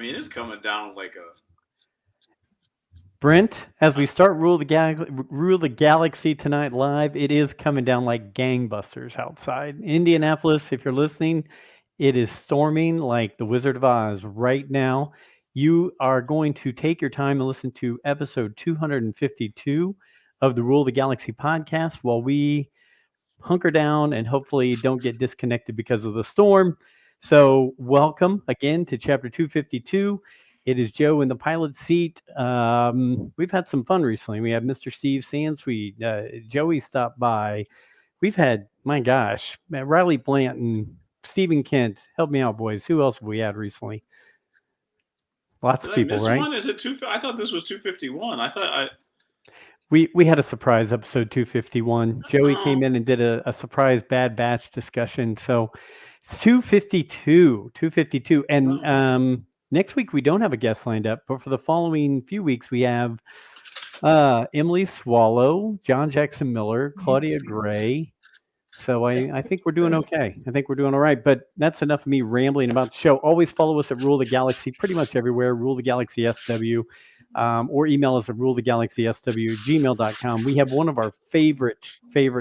mean, it is coming down like a. Brent, as we start Rule the Galaxy tonight live, it is coming down like gangbusters outside. Indianapolis, if you're listening, it is storming like the Wizard of Oz right now. You are going to take your time and listen to episode 252 of the Rule the Galaxy podcast while we hunker down and hopefully don't get disconnected because of the storm. So, welcome again to chapter 252. It is Joe in the pilot seat. We've had some fun recently. We have Mr. Steve Sansweet. Joey stopped by. We've had, my gosh, Riley Blanton, Stephen Kent. Help me out, boys. Who else have we had recently? Lots Did of I people, miss right? one? Is it two? I thought this was 251. I thought I. We had a surprise episode 251. Joey Oh. came in and did a surprise Bad Batch discussion. So it's 252. And next week we don't have a guest lined up, but for the following few weeks we have Emily Swallow, John Jackson Miller, Claudia Gray. So I think we're doing okay. I think we're doing all right. But that's enough of me rambling about the show. Always follow us at Rule the Galaxy pretty much everywhere. Rule the Galaxy SW. Or email us at ruletheGalaxySW@gmail.com. We have one of our favorite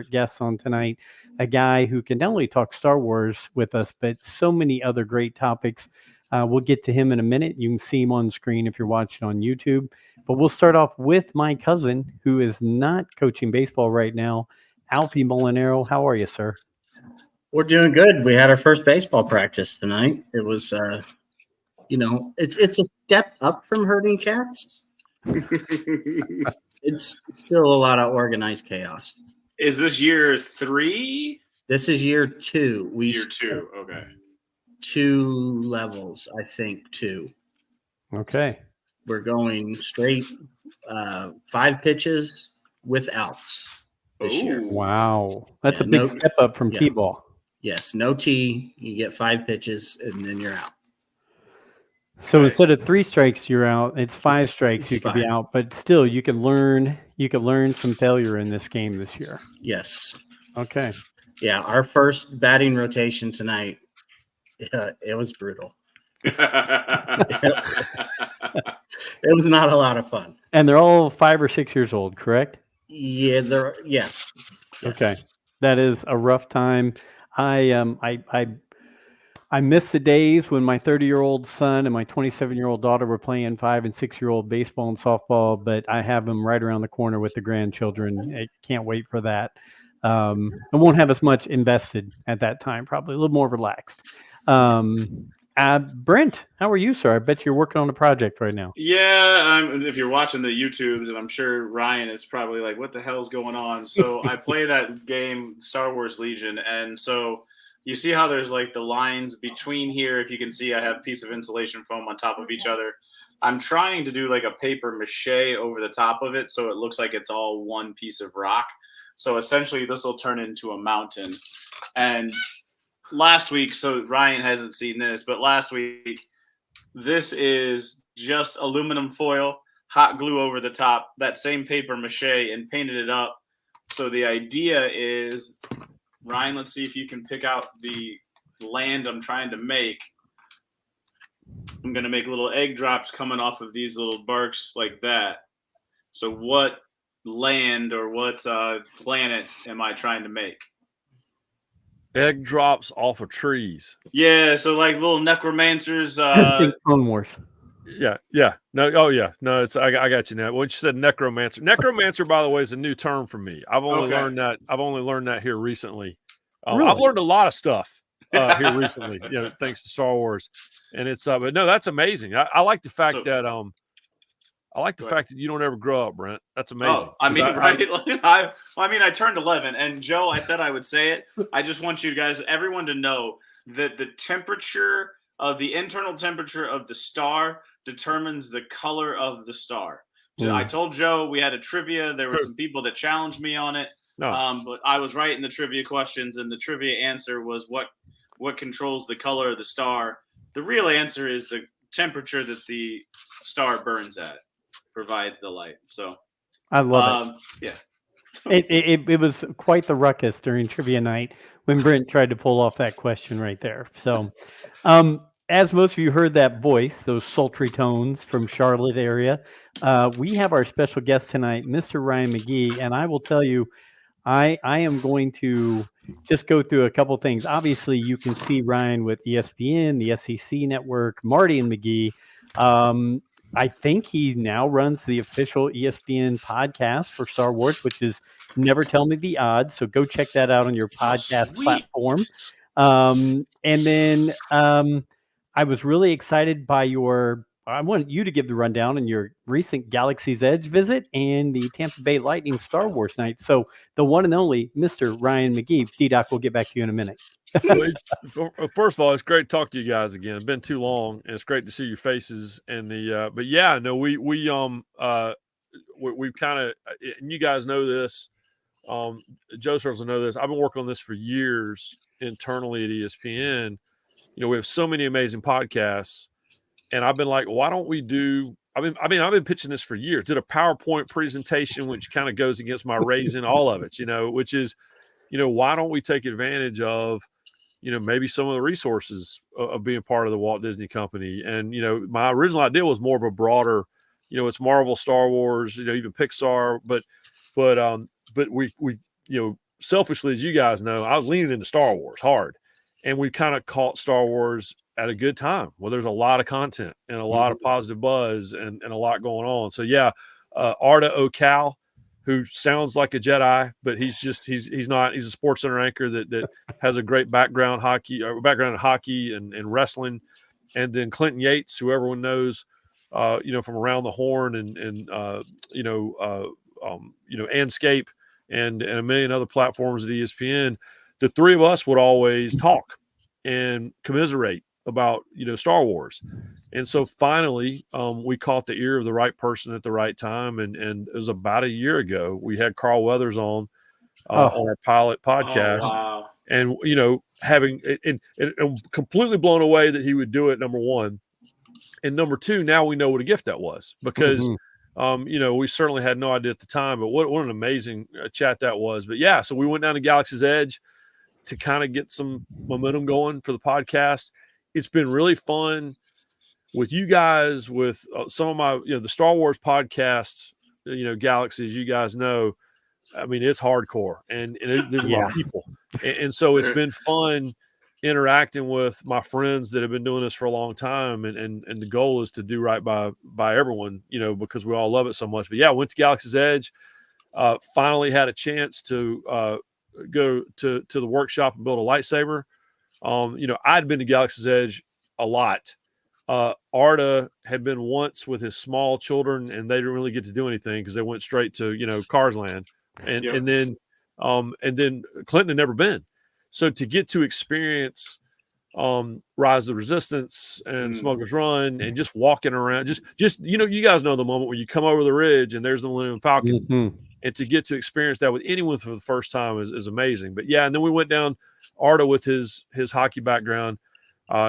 guests on tonight, a guy who can not only talk Star Wars with us, but so many other great topics. We'll get to him in a minute. You can see him on screen if you're watching on YouTube. But we'll start off with my cousin, who is not coaching baseball right now, Alfie Molinaro. How are you, sir? We're doing good. We had our first baseball practice tonight. It was, it's a step up from herding cats. It's still a lot of organized chaos. Is this year 3? This is year 2. Year 2. Okay. 2 levels, I think. 2. Okay. We're going straight 5 pitches with outs this year. Wow. That's a big step up from T-ball. Yes, no T. You get 5 pitches, and then you're out. So instead of 3 strikes, you're out. It's 5 strikes. You could be out, but still, you can learn. You could learn some failure in this game this year. Yes. Okay. Yeah, our first batting rotation tonight. It was brutal. It was not a lot of fun. And they're all 5 or 6 years old, correct? Yeah, yes. Okay, that is a rough time. I miss the days when my 30-year-old son and my 27-year-old daughter were playing 5- and 6-year-old baseball and softball, but I have them right around the corner with the grandchildren. I can't wait for that. I won't have as much invested at that time, probably a little more relaxed. Brent, how are you, sir? I bet you're working on a project right now. Yeah, if you're watching the YouTubes, and I'm sure Ryan is probably like, what the hell's going on? So I play that game, Star Wars Legion, and so you see how there's like the lines between here. If you can see, I have a piece of insulation foam on top of each other. I'm trying to do like a paper mache over the top of it so it looks like it's all one piece of rock. So essentially this will turn into a mountain. And last week, so Ryan hasn't seen this, but last week, this is just aluminum foil, hot glue over the top, that same paper mache, and painted it up. So the idea is, Ryan, let's see if you can pick out the land I'm trying to make. I'm going to make little egg drops coming off of these little barks like that. So what land or what planet am I trying to make? Egg drops off of trees. Yeah, so like little necromancers. Clone Wars. Yeah. No, it's I got you now. When you said necromancer, by the way, is a new term for me. I've only learned that here recently. Really? I've learned a lot of stuff here recently, thanks to Star Wars. And it's but no, that's amazing. I like the fact that fact that you don't ever grow up, Brent. That's amazing. Oh, I mean, I turned 11, and Joe, I said I would say it. I just want you guys, everyone, to know that the internal temperature of the star determines the color of the star. So I told Joe we had a trivia. There were some people that challenged me on it, but I was right in the trivia questions, and the trivia answer was what controls the color of the star. The real answer is the temperature that the star burns at. Provide the light. So I love it. Yeah. It was quite the ruckus during trivia night when Brent tried to pull off that question right there. So as most of you heard that voice, those sultry tones from Charlotte area, we have our special guest tonight, Mr. Ryan McGee, and I will tell you, I am going to just go through a couple things. Obviously, you can see Ryan with ESPN, the SEC Network, Marty and McGee. I think he now runs the official ESPN podcast for Star Wars, which is Never Tell Me the Odds. So go check that out on your podcast platform. And then I was really excited by I want you to give the rundown on your recent Galaxy's Edge visit and the Tampa Bay Lightning Star Wars night. So the one and only Mr. Ryan McGee. D-Doc, we'll get back to you in a minute. Well, first of all, it's great to talk to you guys again. It's been too long, and it's great to see your faces. And but yeah, no, we've kind of, and you guys know this. Joe Circles will know this. I've been working on this for years internally at ESPN. We have so many amazing podcasts, and I've been like, why don't we do? I've been pitching this for years. Did a PowerPoint presentation, which kind of goes against my raising, all of it, which is, why don't we take advantage of, maybe some of the resources of being part of the Walt Disney Company? And, my original idea was more of a broader, it's Marvel, Star Wars, even Pixar, but we, selfishly, as you guys know, I was leaning into Star Wars hard, and we kind of caught Star Wars at a good time. Well, there's a lot of content and a lot of positive buzz and a lot going on. So yeah, Arda Ocal, who sounds like a Jedi, but he's not. He's a Sports Center anchor that has a great background in hockey and wrestling. And then Clinton Yates, who everyone knows, from Around the Horn and Anscape and a million other platforms at ESPN. The three of us would always talk and commiserate about Star Wars. And so finally we caught the ear of the right person at the right time, and it was about a year ago. We had Carl Weathers on our pilot podcast. Oh, wow. And having and completely blown away that he would do it, number one. And number two, now we know what a gift that was, because we certainly had no idea at the time, but what an amazing chat that was. But yeah, so we went down to Galaxy's Edge to kind of get some momentum going for the podcast. It's been really fun with you guys, with some of my, the Star Wars podcasts, Galaxy, as you guys know. I mean, it's hardcore, and there's a lot of people. And so it's been fun interacting with my friends that have been doing this for a long time. And the goal is to do right by everyone, because we all love it so much. But yeah, went to Galaxy's Edge, finally had a chance to go to the workshop and build a lightsaber. I'd been to Galaxy's Edge a lot. Arda had been once with his small children, and they didn't really get to do anything because they went straight to, Cars Land. And then Clinton had never been. So to get to experience Rise of the Resistance and Smuggler's Run, and just walking around, just you guys know the moment where you come over the ridge and there's the Millennium Falcon, and to get to experience that with anyone for the first time is amazing. But yeah, and then we went down. Arda, with his hockey background,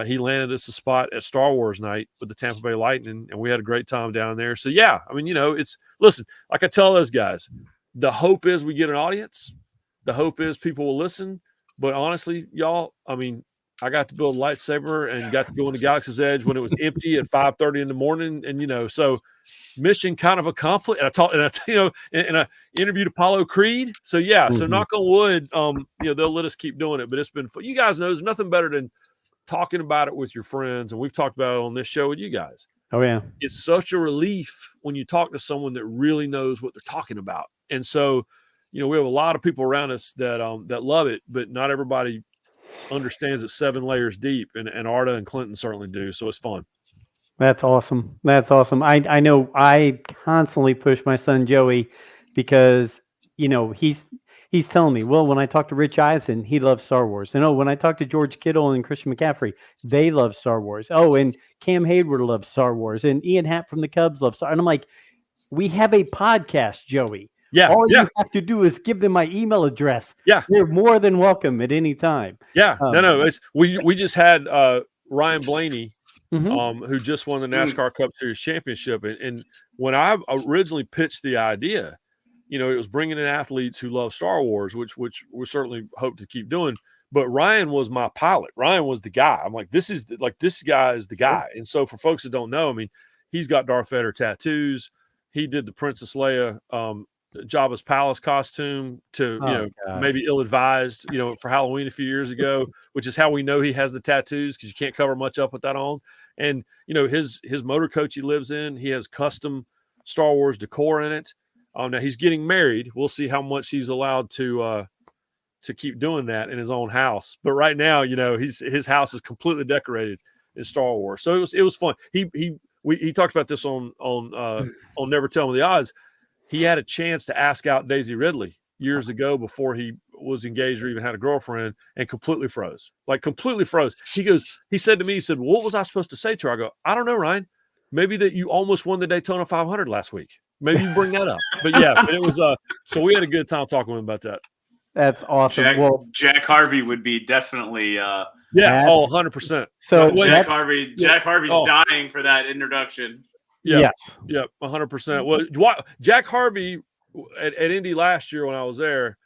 he landed us a spot at Star Wars night with the Tampa Bay Lightning, and we had a great time down there. So yeah, I mean, listen, like I tell those guys, the hope is we get an audience. The hope is people will listen. But honestly, y'all, I mean, I got to build a lightsaber and got to go into Galaxy's Edge when it was empty at 5:30 in the morning, and so mission kind of accomplished. And I interviewed Apollo Creed. So yeah, so knock on wood, they'll let us keep doing it. But it's been fun. You guys know there's nothing better than talking about it with your friends, and we've talked about it on this show with you guys. Oh yeah, it's such a relief when you talk to someone that really knows what they're talking about. And so, we have a lot of people around us that love it, but not everybody understands it 7 layers deep, and Arda and Clinton certainly do. So it's fun. That's awesome. That's awesome. I know I constantly push my son Joey because he's telling me, well, when I talk to Rich Eisen, he loves Star Wars. And when I talk to George Kittle and Christian McCaffrey, they love Star Wars. Oh, and Cam Hayward loves Star Wars, and Ian Happ from the Cubs loves Star Wars. And I'm like, we have a podcast, Joey. Yeah. All you have to do is give them my email address. Yeah. They're more than welcome at any time. Yeah. No. We just had Ryan Blaney, who just won the NASCAR Cup Series championship. And when I originally pitched the idea, it was bringing in athletes who love Star Wars, which we certainly hope to keep doing. but Ryan was my pilot. Ryan was the guy. I'm like, this guy is the guy. And so for folks that don't know, I mean, he's got Darth Vader tattoos. He did the Princess Leia, Jabba's palace costume to, maybe ill-advised, for Halloween a few years ago, which is how we know he has the tattoos, because you can't cover much up with that on. And, his motor coach he lives in, he has custom Star Wars decor in it. Now he's getting married. We'll see how much he's allowed to keep doing that in his own house. But right now, his house is completely decorated in Star Wars. So it was fun. He talked about this on Never Tell Me the Odds. He had a chance to ask out Daisy Ridley years ago before he was engaged or even had a girlfriend, and completely froze. He said to me, well, what was I supposed to say to her? I go, I don't know, Ryan. Maybe that you almost won the Daytona 500 last week. Maybe you bring that up. But yeah, but it was so we had a good time talking with him about that. That's awesome. Jack Harvey would be definitely 100%. So Jack Harvey's dying for that introduction. Yes. 100%. Well, Jack Harvey at Indy last year when I was there,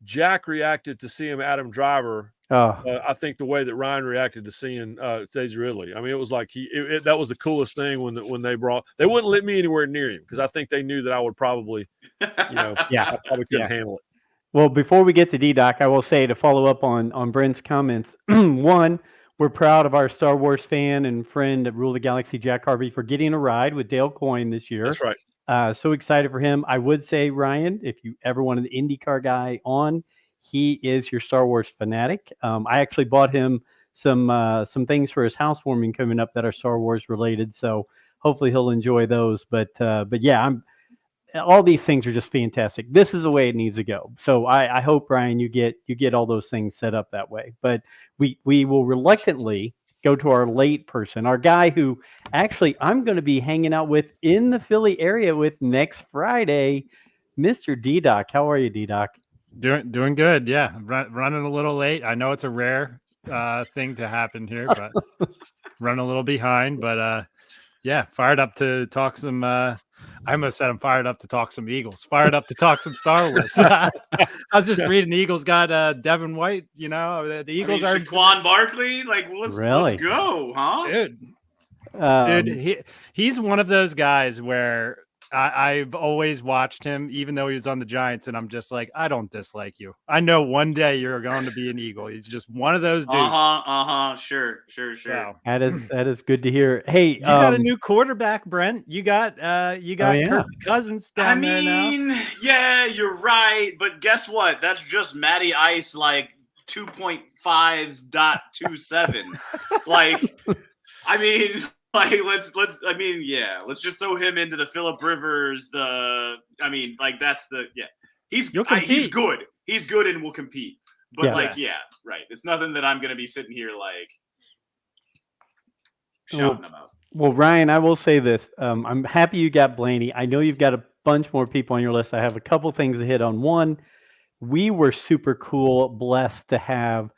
Jack reacted to seeing Adam Driver. I think the way that Ryan reacted to seeing Daisy Ridley. I mean, it was like that was the coolest thing when they wouldn't let me anywhere near him, because I think they knew that I would probably, I probably couldn't handle it. Well, before we get to D-Doc, I will say, to follow up on Brent's comments, one, we're proud of our Star Wars fan and friend at Rule the Galaxy, Jack Harvey, for getting a ride with Dale Coyne this year. That's right. So excited for him. I would say, Ryan, if you ever wanted an IndyCar guy on, he is your Star Wars fanatic. I actually bought him some things for his housewarming coming up that are Star Wars related. So hopefully he'll enjoy those. But yeah, all these things are just fantastic. This is the way it needs to go. So I hope, Ryan, you get all those things set up that way. But we will reluctantly go to our late person, our guy who actually I'm going to be hanging out with in the Philly area with next Friday, Mr. D-Doc. How are you, D-Doc? Doing good. Yeah. Running a little late. I know it's a rare thing to happen here, but running a little behind. But yeah, fired up to talk some. I almost said I'm fired up to talk some Eagles. Fired up to talk some Star Wars. I was just reading the Eagles got Devin White. The Eagles are Saquon Barkley. Like, let's go, huh? Dude, he's one of those guys where I've always watched him, even though he was on the Giants, and I'm just like, I don't dislike you. I know one day you're going to be an Eagle. He's just one of those dudes. Sure. So, that is good to hear. Hey, you got a new quarterback, Brent. You got Kirk Cousins down there now. Yeah, you're right. But guess what? That's just Matty Ice, like 2.5.27. Like, I mean. Like, let's just throw him into the Phillip Rivers. He's good. He's good and will compete. But right. It's nothing that I'm going to be sitting here like shouting about. Well, Ryan, I will say this. I'm happy you got Blaney. I know you've got a bunch more people on your list. I have a couple things to hit on. One, we were super blessed to have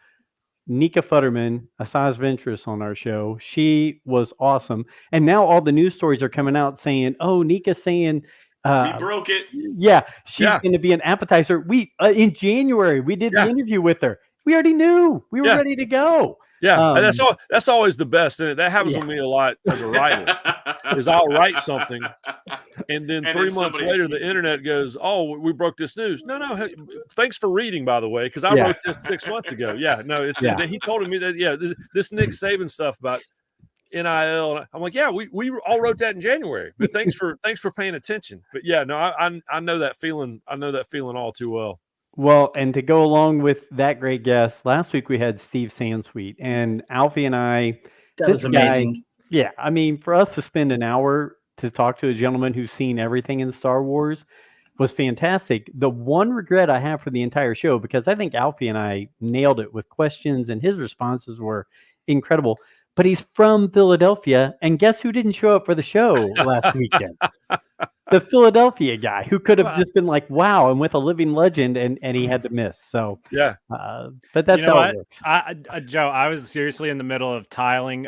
Nika Futterman, Asajj Ventress, on our show. She was awesome. And now all the news stories are coming out saying, Nika's saying we broke it. Yeah, she's going to be an appetizer. We in January, we did the interview with her. We already knew. We were ready to go. Yeah, and that's always the best. And that happens with me a lot as a writer. Is I'll write something, and then 3 months later, the internet goes, "Oh, we broke this news." No, hey, thanks for reading, by the way, because I wrote this 6 months ago. Yeah, no, he told me that. Yeah, this Nick Saban stuff about NIL. I'm like, yeah, we all wrote that in January. But thanks for paying attention. But yeah, no, I know that feeling. I know that feeling all too well. Well, and to go along with that great guest, last week we had Steve Sansweet, and Alfie and I. That was amazing. Yeah, I mean, for us to spend an hour to talk to a gentleman who's seen everything in Star Wars was fantastic. The one regret I have for the entire show, because I think Alfie and I nailed it with questions and his responses were incredible, but he's from Philadelphia, and guess who didn't show up for the show last weekend? The Philadelphia guy who could have just been like, wow, I'm with a living legend, and he had to miss. So, but that's how it works. Joe, I was seriously in the middle of tiling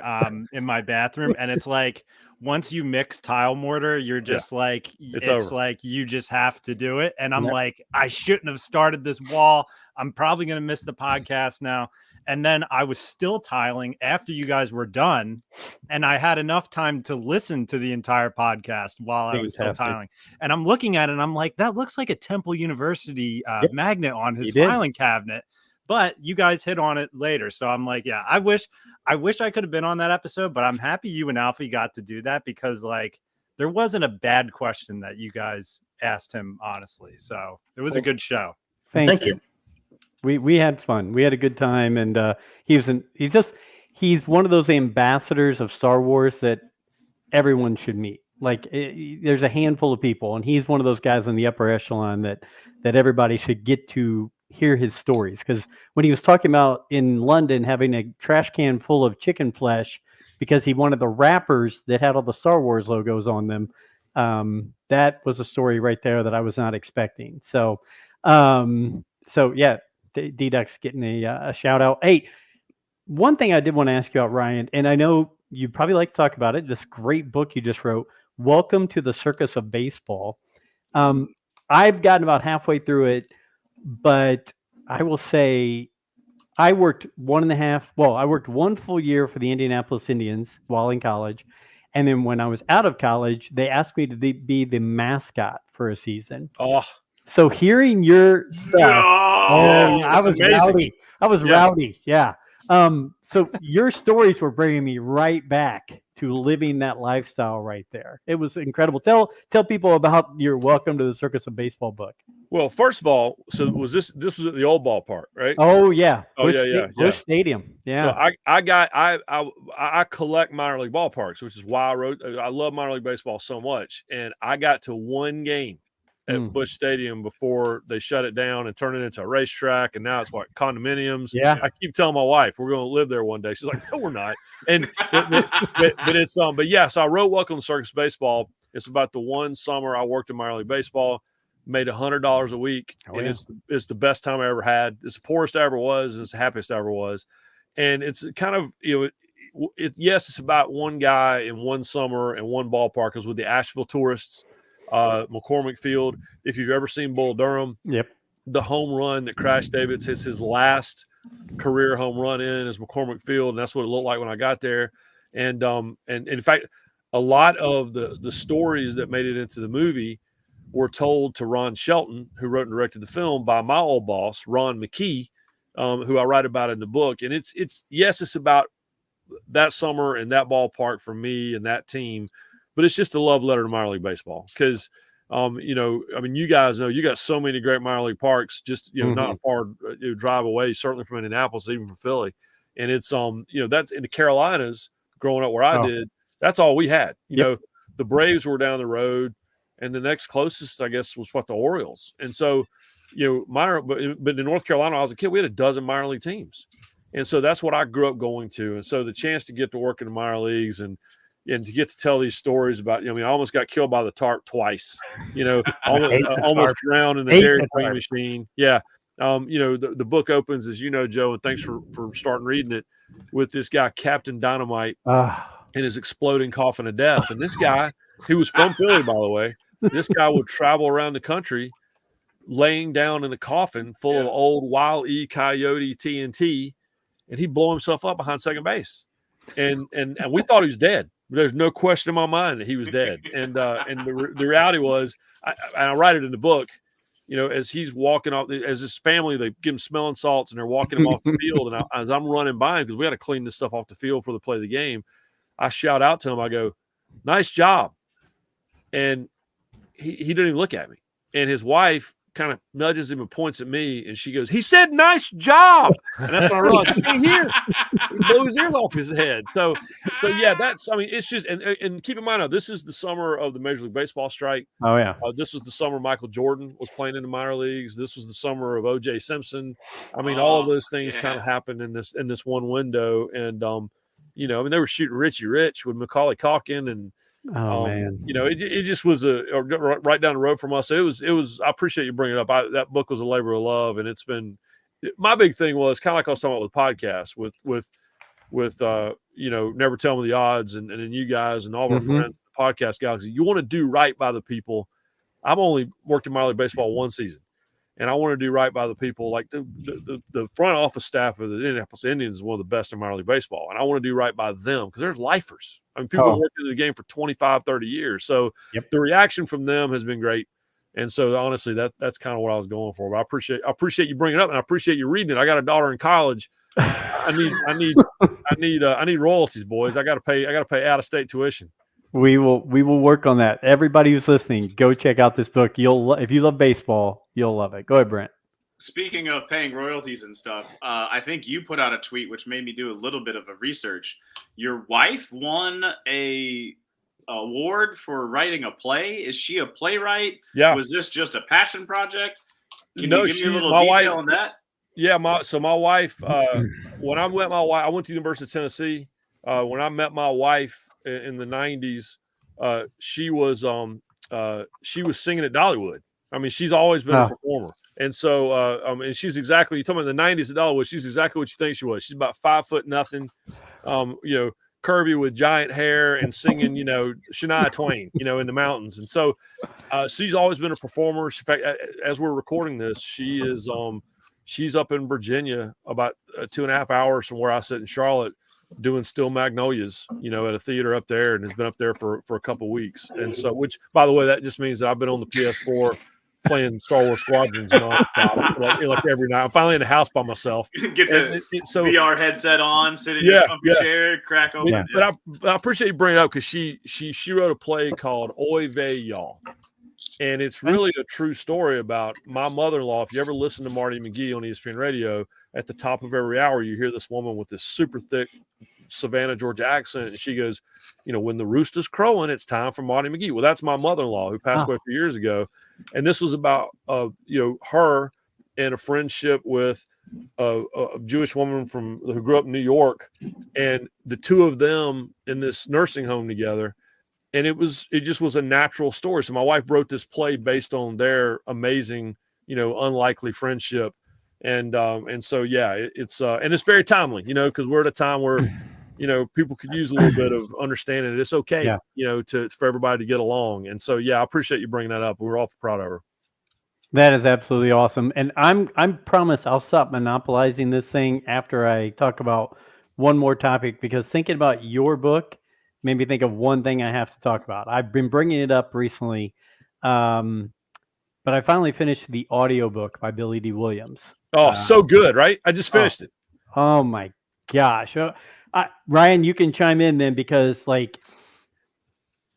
in my bathroom, and it's like once you mix tile mortar, you're just like, it's over. like you just have to do it. And I'm Yep. like, I shouldn't have started this wall. I'm probably going to miss the podcast now. And then I was still tiling after you guys were done. And I had enough time to listen to the entire podcast while I was still Fantastic. tiling. And I'm looking at it and I'm like, that looks like a Temple University Yep. magnet on his He did. filing cabinet. But you guys hit on it later. So I'm like, yeah, I wish I could have been on that episode, but I'm happy you and Alfie got to do that because like there wasn't a bad question that you guys asked him, honestly. So it was a good show. Thank you. We had fun. We had a good time, and he's one of those ambassadors of Star Wars that everyone should meet. Like there's a handful of people, and he's one of those guys in the upper echelon that everybody should get to hear his stories. Because when he was talking about in London having a trash can full of chicken flesh because he wanted the wrappers that had all the Star Wars logos on them, that was a story right there that I was not expecting. So yeah. D-Duck's getting a shout out. Hey, one thing I did want to ask you about, Ryan, and I know you'd probably like to talk about it, this great book you just wrote, Welcome to the Circus of Baseball. I've gotten about halfway through it, but I will say I worked I worked one full year for the Indianapolis Indians while in college. And then when I was out of college, they asked me to be the mascot for a season. Oh, so hearing your stuff, I was rowdy. Rowdy. Yeah. So your stories were bringing me right back to living that lifestyle right there. It was incredible. Tell people about your Welcome to the Circus of Baseball book. Well, first of all, so was this was at the old ballpark, right? Oh yeah. Busch Stadium. Yeah. So I collect minor league ballparks, which is why I love minor league baseball so much. And I got to one game at Busch Stadium before they shut it down and turned it into a racetrack. And now it's what, condominiums. Yeah. I keep telling my wife we're going to live there one day. She's like, no, we're not. And but yeah. So I wrote Welcome to Circus Baseball. It's about the one summer I worked in minor league baseball, made $100 a week, it's the best time I ever had. It's the poorest I ever was, and it's the happiest I ever was. And it's kind of it's about one guy in one summer and one ballpark. It was with the Asheville Tourists. McCormick Field. If you've ever seen Bull Durham, the home run that Crash Davis hits his last career home run in is McCormick Field, and that's what it looked like when I got there. And in fact, a lot of the stories that made it into the movie were told to Ron Shelton, who wrote and directed the film, by my old boss, Ron McGee, who I write about in the book. And it's about that summer and that ballpark for me and that team. But it's just a love letter to minor league baseball because, you guys know you got so many great minor league parks, just, not a far drive away, certainly from Indianapolis, even from Philly. And it's, that's in the Carolinas growing up where I did. That's all we had. The Braves were down the road, and the next closest, I guess, was the Orioles. And so, but in North Carolina, when I was a kid, we had a dozen minor league teams. And so that's what I grew up going to. And so the chance to get to work in the minor leagues and to get to tell these stories about, I almost got killed by the tarp twice, almost drowned in the Dairy Queen machine. Yeah. The book opens, as you know, Joe, and thanks for starting reading it, with this guy, Captain Dynamite, and his exploding coffin of death. And this guy, he was from Philly, by the way, this guy would travel around the country laying down in a coffin full of old Wile E. Coyote TNT, and he'd blow himself up behind second base. And we thought he was dead. There's no question in my mind that he was dead. And the reality was, I write it in the book, as he's walking off, as his family, they give him smelling salts and they're walking him off the field. And as I'm running by him, because we got to clean this stuff off the field for the play of the game, I shout out to him. I go, "Nice job." And he didn't even look at me. And his wife kind of nudges him and points at me, and she goes, "He said, 'nice job.'" And that's when I realized he can't hear. He blew his ears off his head. So yeah, it's just, and keep in mind, this is the summer of the Major League Baseball strike. Oh yeah. This was the summer Michael Jordan was playing in the minor leagues. This was the summer of O.J. Simpson. All of those things kind of happened in this one window. And they were shooting Richie Rich with Macaulay Culkin, and man, it just was right down the road from us. It was. I appreciate you bringing it up. That book was a labor of love, and it's been. My big thing was kind of like I was talking about with podcasts, with Never Tell Me the Odds, and then you guys and all of our Mhm. friends, Podcast Galaxy. You want to do right by the people. I've only worked in minor league baseball one season, and I want to do right by the people. Like the front office staff of the Indianapolis Indians is one of the best in minor league baseball, and I want to do right by them because they're lifers. I mean, people Oh. work in the game for 25, 30 years. So Yep. the reaction from them has been great. And so honestly, that's kind of what I was going for. But I appreciate you bringing it up, and I appreciate you reading it. I got a daughter in college. I need royalties, boys. I got to pay out of state tuition. We will work on that. Everybody who's listening, go check out this book. If you love baseball, you'll love it. Go ahead, Brent. Speaking of paying royalties and stuff, I think you put out a tweet which made me do a little bit of a research. Your wife won a award for writing a play. Is she a playwright? Yeah. Was this just a passion project? Can No, you give me a little my detail wife- on that? Yeah, my wife, when I met my wife, I went to the University of Tennessee. When I met my wife in the 90s, she was singing at Dollywood. I mean, she's always been a performer. And so, and she's exactly, you're talking about the 90s at Dollywood, she's exactly what you think she was. She's about 5'0", curvy with giant hair and singing, Shania Twain, in the mountains. And so she's always been a performer. In fact, as we're recording this, she is she's up in Virginia about 2.5 hours from where I sit in Charlotte doing Still Magnolias, at a theater up there, and has been up there for a couple of weeks. And so, which, by the way, that just means that I've been on the PS4 playing Star Wars Squadrons like every night. I'm finally in the house by myself. Get the VR headset on, sit in your comfy chair, crack open. But I appreciate you bringing it up because she wrote a play called Oy Vey Y'all. And it's really a true story about my mother-in-law. If you ever listen to Marty McGee on ESPN radio, at the top of every hour, you hear this woman with this super thick Savannah, Georgia accent. And she goes, when the rooster's crowing, it's time for Marty McGee. Well, that's my mother-in-law who passed away a few years ago. And this was about, her and a friendship with a Jewish woman who grew up in New York, and the two of them in this nursing home together. And it just was a natural story. So my wife wrote this play based on their amazing, unlikely friendship. And so, it's very timely, because we're at a time where, people could use a little bit of understanding that it's okay, for everybody to get along. And so, I appreciate you bringing that up. We're all proud of her. That is absolutely awesome. And I'm promise I'll stop monopolizing this thing after I talk about one more topic, because thinking about your book made me think of one thing I have to talk about. I've been bringing it up recently, but I finally finished the audiobook by Billy D. Williams. Oh, so good, right? I just finished it. Oh my gosh. Ryan, you can chime in then, because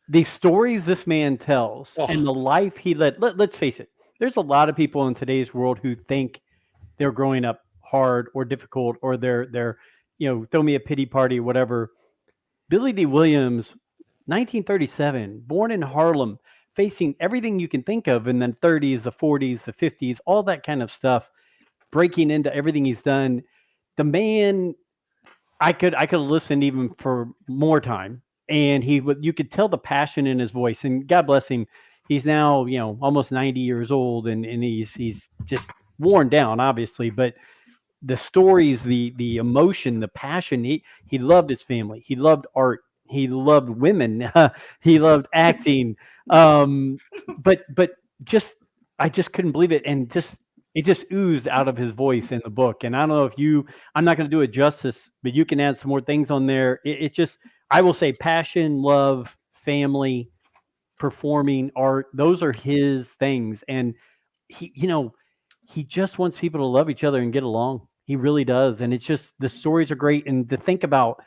the stories this man tells and the life he led, let's face it, there's a lot of people in today's world who think they're growing up hard or difficult, or they're throw me a pity party, whatever. Billy D. Williams, 1937, born in Harlem, facing everything you can think of in the 30s, the 40s, the 50s, all that kind of stuff, breaking into everything he's done. The man, I could listen even for more time, and you could tell the passion in his voice. And God bless him, he's now almost 90 years old, and he's just worn down, obviously, but the stories, the emotion, the passion. He loved his family. He loved art. He loved women. He loved acting. But I just couldn't believe it, and it just oozed out of his voice in the book. And I don't know if I'm not going to do it justice, but you can add some more things on there. It just, I will say, passion, love, family, performing, art. Those are his things, and he just wants people to love each other and get along. He really does. And it's just, the stories are great. And to think about,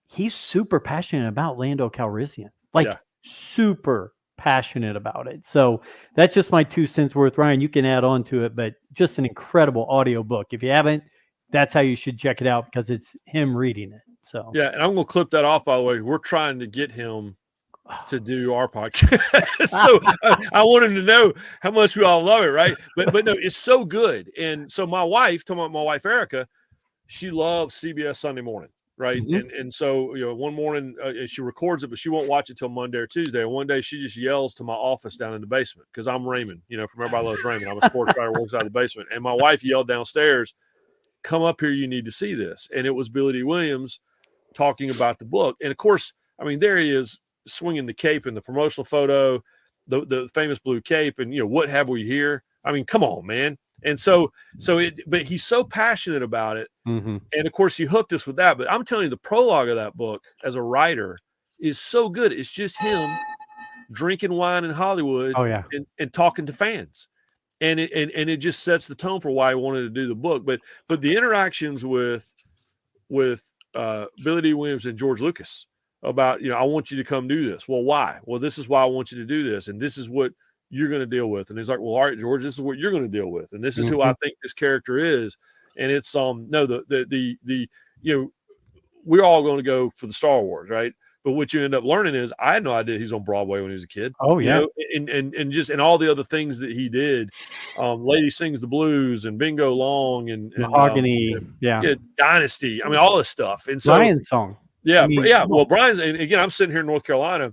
he's super passionate about Lando Calrissian, super passionate about it. So that's just my 2 cents worth. Ryan, you can add on to it, but just an incredible audio book. If you haven't, that's how you should check it out, because it's him reading it. So yeah. And I'm going to clip that off, by the way. We're trying to get him to do our podcast. So I want him to know how much we all love it, right? But no, it's so good. And so my wife, Erica, she loves CBS Sunday Morning, right? Mm-hmm. And so one morning she records it, but she won't watch it till Monday or Tuesday. And one day she just yells to my office down in the basement, because I'm Raymond, from Everybody Loves Raymond. I'm a sports writer, works out of the basement. And my wife yelled downstairs, "Come up here, you need to see this." And it was Billy D. Williams talking about the book. And of course, I mean, there he is swinging the cape in the promotional photo, the famous blue cape, and what have we here? I mean, come on, man. And but he's so passionate about it. Mm-hmm. And of course, he hooked us with that. But I'm telling you, the prologue of that book as a writer is so good. It's just him drinking wine in Hollywood and talking to fans. And it just sets the tone for why I wanted to do the book. But the interactions with Billy D. Williams and George Lucas about, I want you to come do this. Well, why? Well, this is why I want you to do this. And this is what you're going to deal with. And he's like, well, all right, George, this is what you're going to deal with. And this is who I think this character is. And it's, we're all going to go for the Star Wars, right? But what you end up learning is I had no idea he's on Broadway when he was a kid. Oh, yeah. And all the other things that he did. Lady Sings the Blues and Bingo Long and Mahogany. Dynasty. I mean, all this stuff. And so Brian's song. Yeah. Well, Brian's, and again, I'm sitting here in North Carolina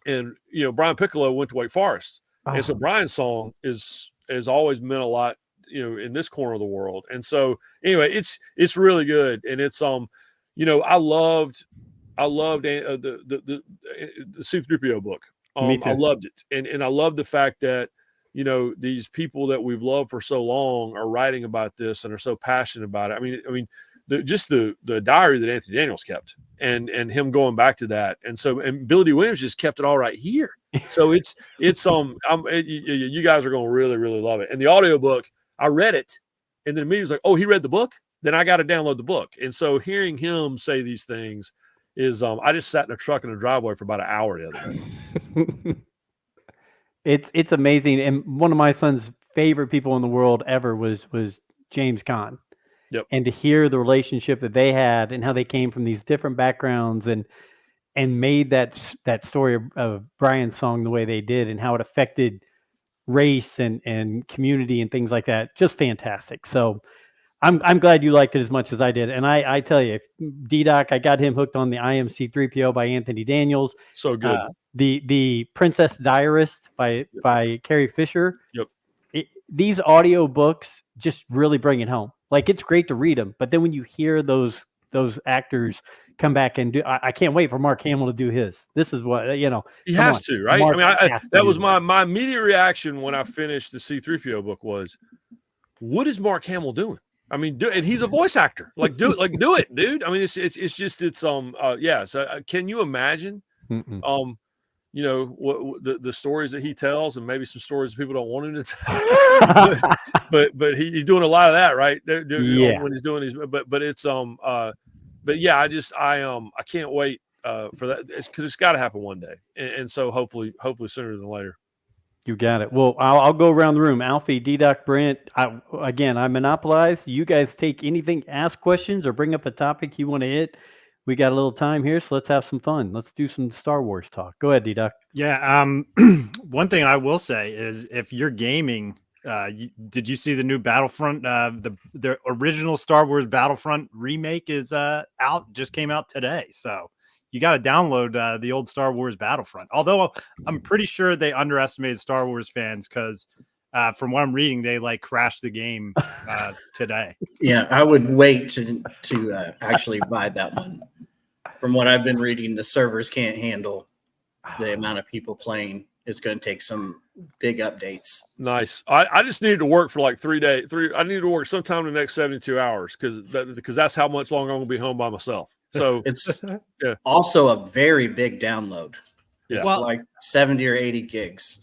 and, Brian Piccolo went to Wake Forest. Oh. And so Brian's song has always meant a lot, in this corner of the world. And so anyway, it's really good. And it's, I loved the C-3PO book. I loved it. And I love the fact that, these people that we've loved for so long are writing about this and are so passionate about it. I mean, the diary that Anthony Daniels kept and him going back to that. And Billy D. Williams just kept it all right here. So you guys are going to really, really love it. And the audiobook, I read it and then immediately was like, oh, he read the book. Then I got to download the book. And so hearing him say these things is, I just sat in a truck in a driveway for about an hour the other day. It's amazing. And one of my son's favorite people in the world ever was James Caan. Yep. And to hear the relationship that they had and how they came from these different backgrounds and made that story of Brian's song the way they did and how it affected race and community and things like that. Just fantastic. So I'm glad you liked it as much as I did. And I tell you, D-Doc, I got him hooked on the IMC3PO by Anthony Daniels. So good. The Princess Diarist by Carrie Fisher. Yep. These audio books just really bring it home. Like, it's great to read them, but then when you hear those actors come back and do, I can't wait for Mark Hamill to do his. This is what, he has to, right? Mark, that was my immediate reaction when I finished the C-3PO book was, what is Mark Hamill doing? I mean, and he's a voice actor. Do it, dude. I mean, So can you imagine, what the stories that he tells, and maybe some stories people don't want him to tell. but he's doing a lot of that, right? When he's doing these, but it's but yeah, I can't wait for that because it's got to happen one day, and so hopefully sooner than later. You got it. Well, I'll go around the room. Alfie, D-Doc, Brent. I monopolize. You guys take anything, ask questions, or bring up a topic you want to hit. We got a little time here, so let's have some fun. Let's do some Star Wars talk. Go ahead, D-Doc. Yeah. One thing I will say is if you're gaming, did you see the new Battlefront? The original Star Wars Battlefront remake is out. Just came out today. So you got to download the old Star Wars Battlefront. Although I'm pretty sure they underestimated Star Wars fans because from what I'm reading, they crashed the game today. Yeah, I would wait to actually buy that one. From what I've been reading, the servers can't handle the amount of people playing. It's going to take some big updates. Nice. I just needed to work for 3 days. I needed to work sometime in the next 72 hours because that's how much longer I'm going to be home by myself. So it's also a very big download. Yeah. It's 70 or 80 gigs.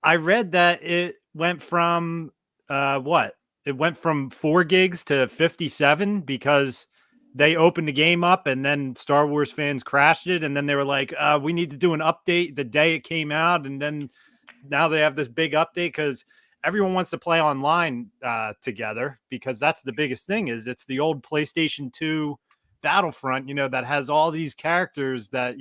I read that it went from It went from 4 gigs to 57 because they opened the game up and then Star Wars fans crashed it. And then they were like, we need to do an update the day it came out. And then now they have this big update because everyone wants to play online together because that's the biggest thing is it's the old PlayStation 2 Battlefront, that has all these characters that,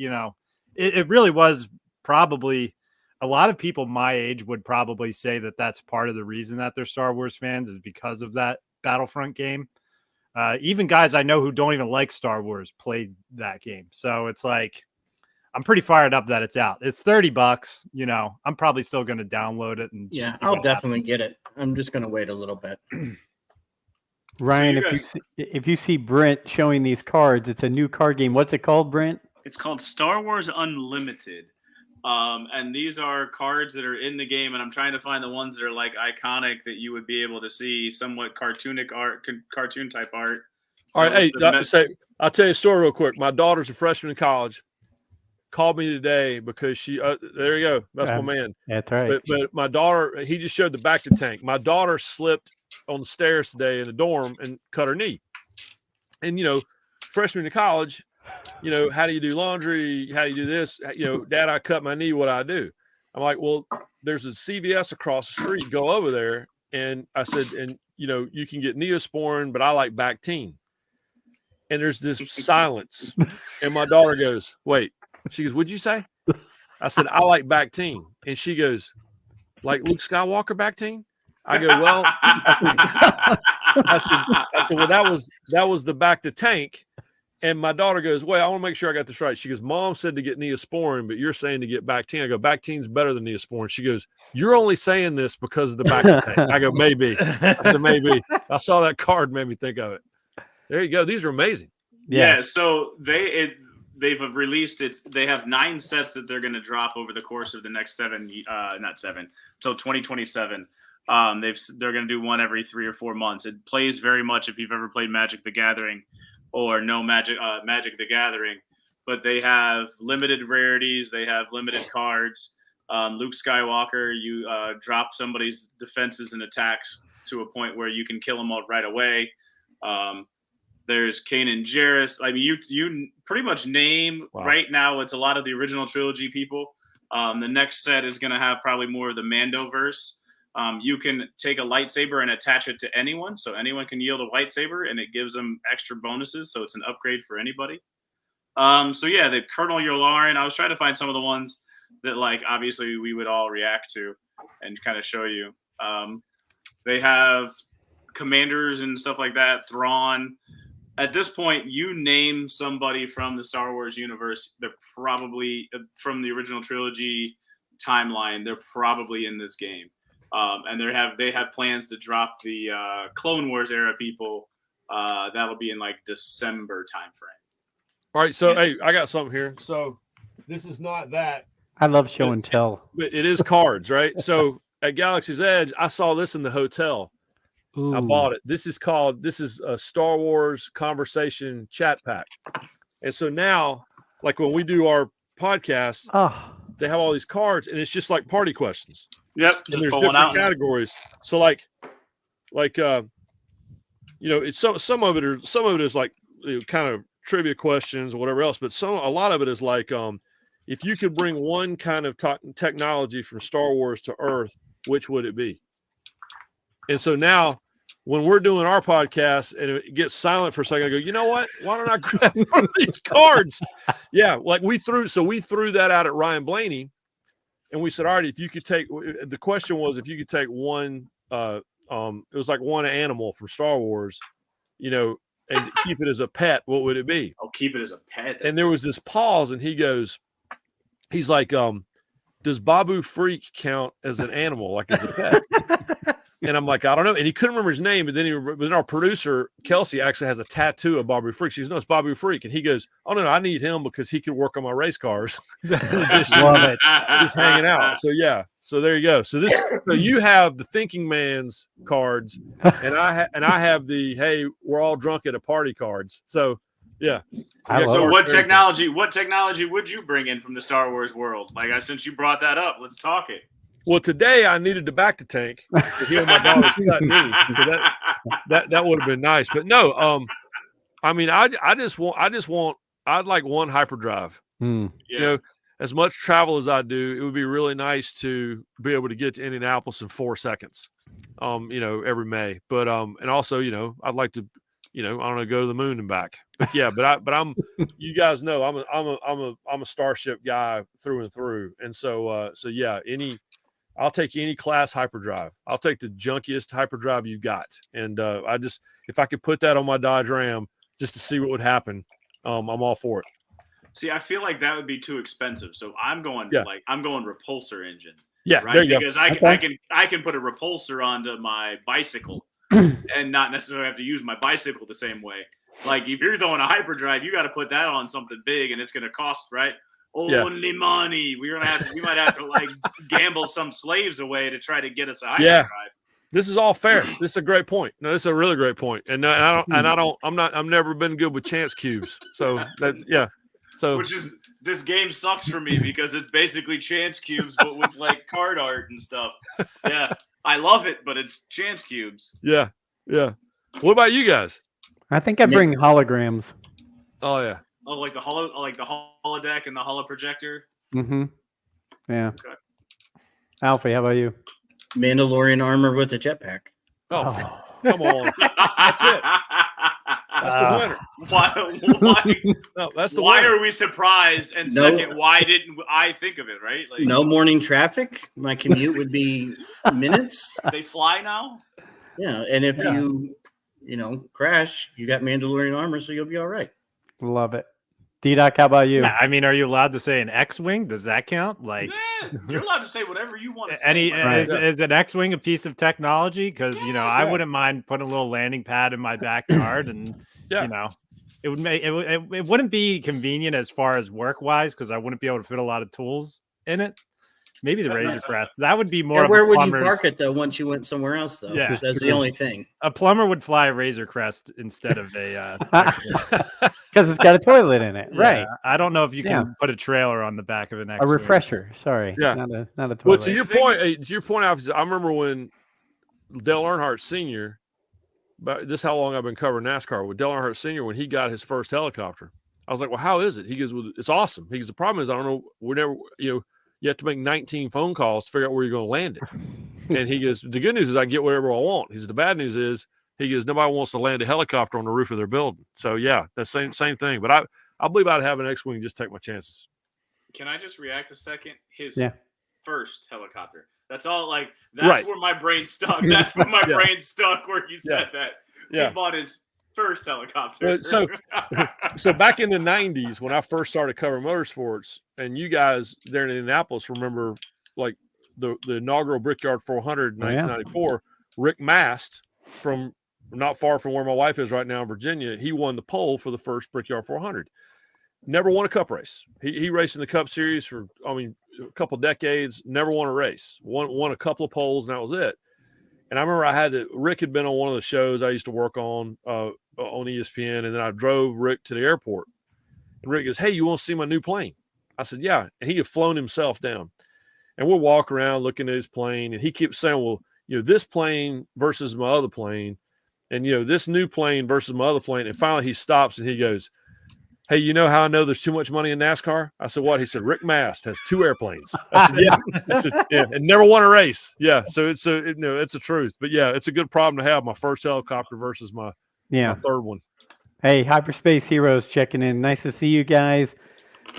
it really was probably a lot of people my age would probably say that that's part of the reason that they're Star Wars fans is because of that Battlefront game. Even guys I know who don't even like Star Wars played that game. So it's I'm pretty fired up that it's out. It's $30. I'm probably still going to download it. And I'll definitely get it. I'm just going to wait a little bit. Ryan, you if you see Brent showing these cards, it's a new card game. What's it called, Brent? It's called Star Wars Unlimited. And these are cards that are in the game, and I'm trying to find the ones that are like iconic that you would be able to see, somewhat cartoonic art, cartoon type art. All right, I'll tell you a story real quick. My daughter's a freshman in college. Called me today because she. There you go. That's my man. That's right. But my daughter, he just showed the back to tank. My daughter slipped on the stairs today in the dorm and cut her knee. And freshman in college, how do you do laundry? How do you do this? Dad, I cut my knee. What do I do? I'm like, well, there's a CVS across the street. Go over there. And I said, and you can get Neosporin, but I like Bactine. And there's this silence. And my daughter goes, wait. She goes, what'd you say? I said, I like Bactine. And she goes, like Luke Skywalker Bactine? I go, well, I said, well, that was the back to tank. And my daughter goes, wait, I want to make sure I got this right. She goes, Mom said to get Neosporin, but you're saying to get Bactine. I go, Bactine's better than Neosporin. She goes, you're only saying this because of the back to tank. I go, maybe. I said, maybe. I saw that card, made me think of it. There you go. These are amazing. Yeah. So they've released they have 9 sets that they're going to drop over the course of the next not 7 until 2027. They're going to do one every 3 or 4 months. It plays very much if you've ever played Magic the Gathering or no Magic the Gathering, but they have limited rarities. They have limited cards. Luke Skywalker, you drop somebody's defenses and attacks to a point where you can kill them all right away. There's Kanan Jarrus. I mean, you pretty much name right now. It's a lot of the original trilogy people. The next set is going to have probably more of the Mandoverse. You can take a lightsaber and attach it to anyone, so anyone can yield a lightsaber, and it gives them extra bonuses. So it's an upgrade for anybody. The Colonel Yularen. I was trying to find some of the ones that, like, obviously we would all react to and kind of show you. They have commanders and stuff like that. Thrawn. At this point, you name somebody from the Star Wars universe, they're probably from the original trilogy timeline. They're probably in this game, and they have plans to drop the Clone Wars era people. That'll be in like December timeframe. All right, so hey, I got something here. So this is not that. I love show and tell. But it is cards, right? So at Galaxy's Edge, I saw this in the hotel. Ooh. I bought it. This is a Star Wars conversation chat pack. And so now, like when we do our podcast, they have all these cards, and it's just like party questions. Yep. And there's different categories. So it's some of it is like kind of trivia questions or whatever else, but a lot of it is like if you could bring one kind of technology from Star Wars to Earth, which would it be? And so now, when we're doing our podcast and it gets silent for a second, I go, you know what? Why don't I grab one of these cards? Yeah, like we threw that out at Ryan Blaney, and we said, all right, if you could take. The question was if you could take one. It was like one animal from Star Wars, and keep it as a pet. What would it be? I'll keep it as a pet. And there was this pause, and he's like, does Babu Freak count as an animal, like as a pet? And I'm like, I don't know. And he couldn't remember his name. But then our producer, Kelsey, actually has a tattoo of Babu Freak. She goes, no, it's Babu Freak. And he goes, oh, no, I need him because he could work on my race cars. Just love it. Just hanging out. So, yeah. So there you go. So you have the thinking man's cards, and I have the, hey, we're all drunk at a party cards. So, yeah. So what technology would you bring in from the Star Wars world? Like, since you brought that up, let's talk it. Well, today I needed the back to tank to heal my daughter's cut knee. So that would have been nice. But no, I mean, I'd like one hyperdrive. Yeah. As much travel as I do, it would be really nice to be able to get to Indianapolis in 4 seconds. Every May. But and also, I'd like to, I don't know, go to the moon and back. But yeah, but I'm you guys know I'm a Starship guy through and through. And so yeah, I'll take any class hyperdrive. I'll take the junkiest hyperdrive you got. And if I could put that on my Dodge Ram just to see what would happen, I'm all for it. See, I feel like that would be too expensive. So I'm going repulsor engine. Yeah, right? There you because go. I can put a repulsor onto my bicycle. and not necessarily have to use my bicycle the same way. Like if you're throwing a hyperdrive, you got to put that on something big, and it's going to cost, right? Only money. We might have to like gamble some slaves away to try to get us a hyperdrive. This is all fair. This is a great point. No, this is a really great point. And I've never been good with chance cubes. So which is, this game sucks for me because it's basically chance cubes, but with like card art and stuff. Yeah, I love it, but it's chance cubes. Yeah. What about you guys? I think I bring holograms. Oh yeah. Oh, like the holodeck and the holoprojector. Mm-hmm. Yeah. Okay. Alfie, how about you? Mandalorian armor with a jetpack. Oh, come on. That's it. That's the winner. Why No, that's the why winner. are we surprised? And second, why didn't I think of it? Right? Like, No morning traffic. My commute would be minutes. they fly now. Yeah, and if you crash, you got Mandalorian armor, so you'll be all right. Love it. D-Doc, how about you? I mean, are you allowed to say an X-wing? Does that count? Like, Yeah, you're allowed to say whatever you want to say. Is an X-wing a piece of technology? Because I wouldn't mind putting a little landing pad in my backyard, and it would make it wouldn't be convenient as far as work-wise because I wouldn't be able to fit a lot of tools in it. Maybe the Razor Crest. That would be more. Where would you park it though? Once you went somewhere else, though, that's the only thing. A plumber would fly a Razor Crest instead of a because it's got a toilet in it, right? I don't know if you can put a trailer on the back of an X-wing. A refresher. Sorry, not a toilet. Well, to your point, Alfie, I remember when Dale Earnhardt Sr. But this is how long I've been covering NASCAR with Dale Earnhardt Sr. When he got his first helicopter, I was like, "Well, how is it?" He goes, "Well, it's awesome." He goes, "The problem is I don't know. We never, you have to make 19 phone calls to figure out where you're going to land it." And he goes, "The good news is I get whatever I want." He said, "The bad news is," he goes, "nobody wants to land a helicopter on the roof of their building." So yeah, that's same thing. But I believe I'd have an X-wing and just take my chances. Can I just react a second? His first helicopter. That's all. Like that's where my brain stuck. That's where my brain stuck. Where you said that. He bought his first helicopter. So back in the 90s, when I first started covering motorsports, and you guys there in Indianapolis remember like the inaugural Brickyard 400 in 1994, Rick Mast from not far from where my wife is right now in Virginia, he won the pole for the first Brickyard 400. Never won a cup race. He raced in the Cup Series for, a couple decades, never won a race. Won a couple of poles, and that was it. And I remember Rick had been on one of the shows I used to work on ESPN, and then I drove Rick to the airport. And Rick goes, "Hey, you want to see my new plane?" I said, "Yeah." And he had flown himself down. And we'll walk around looking at his plane, and he keeps saying, "Well, this plane versus my other plane, and this new plane versus my other plane." And finally he stops and he goes, "Hey, you know how I know there's too much money in NASCAR?" I said, "What?" He said, "Rick Mast has 2 airplanes." I said, "Yeah." I said, "Yeah," and never won a race. Yeah, so it's a truth. But yeah, it's a good problem to have. My first helicopter versus my third one. Hey, Hyperspace Heroes checking in. Nice to see you guys.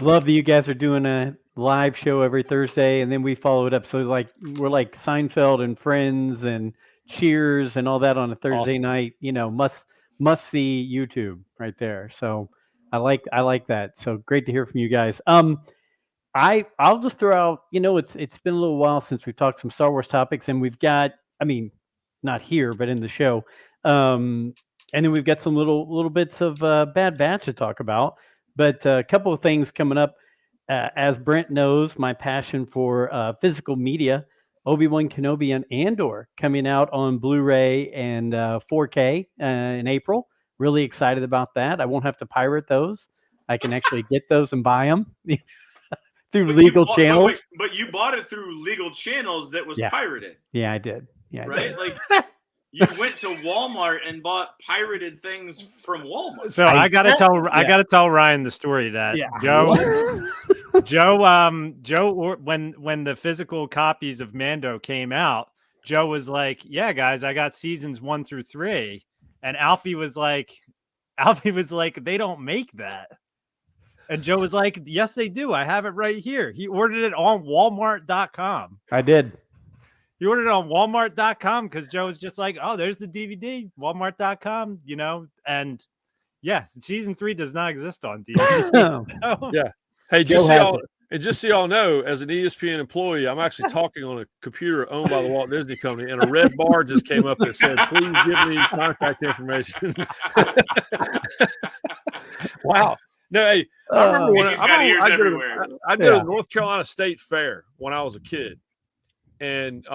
Love that you guys are doing a live show every Thursday, and then we follow it up. So we're like Seinfeld and Friends and Cheers and all that on a Thursday night. Must see YouTube right there. So I like that. So great to hear from you guys. I'll just throw out, it's been a little while since we've talked some Star Wars topics, and we've got, not here, but in the show. And then we've got some little bits of Bad Batch to talk about. But a couple of things coming up. As Brent knows, my passion for physical media, Obi-Wan Kenobi and Andor coming out on Blu-ray and 4K in April. Really excited about that. I won't have to pirate those. I can actually get those and buy them through legal channels. But you bought it through legal channels that was pirated. Yeah, I did. Yeah, right? Like you went to Walmart and bought pirated things from Walmart. So I gotta tell Ryan the story that Joe, when the physical copies of Mando came out, Joe was like, "Yeah, guys, I got seasons 1 through 3." And Alfie was like, "They don't make that." And Joe was like, "Yes, they do. I have it right here." He ordered it on Walmart.com. I did. He ordered it on Walmart.com because Joe was just like, "Oh, there's the DVD, Walmart.com, And season 3 does not exist on DVD. Yeah. Hey, did And just so y'all know, as an ESPN employee, I'm actually talking on a computer owned by the Walt Disney Company, and a red bar just came up that said, "Please give me contact information." Wow. No, hey, I remember when He's got ears everywhere. I'd go to the North Carolina State Fair when I was a kid, and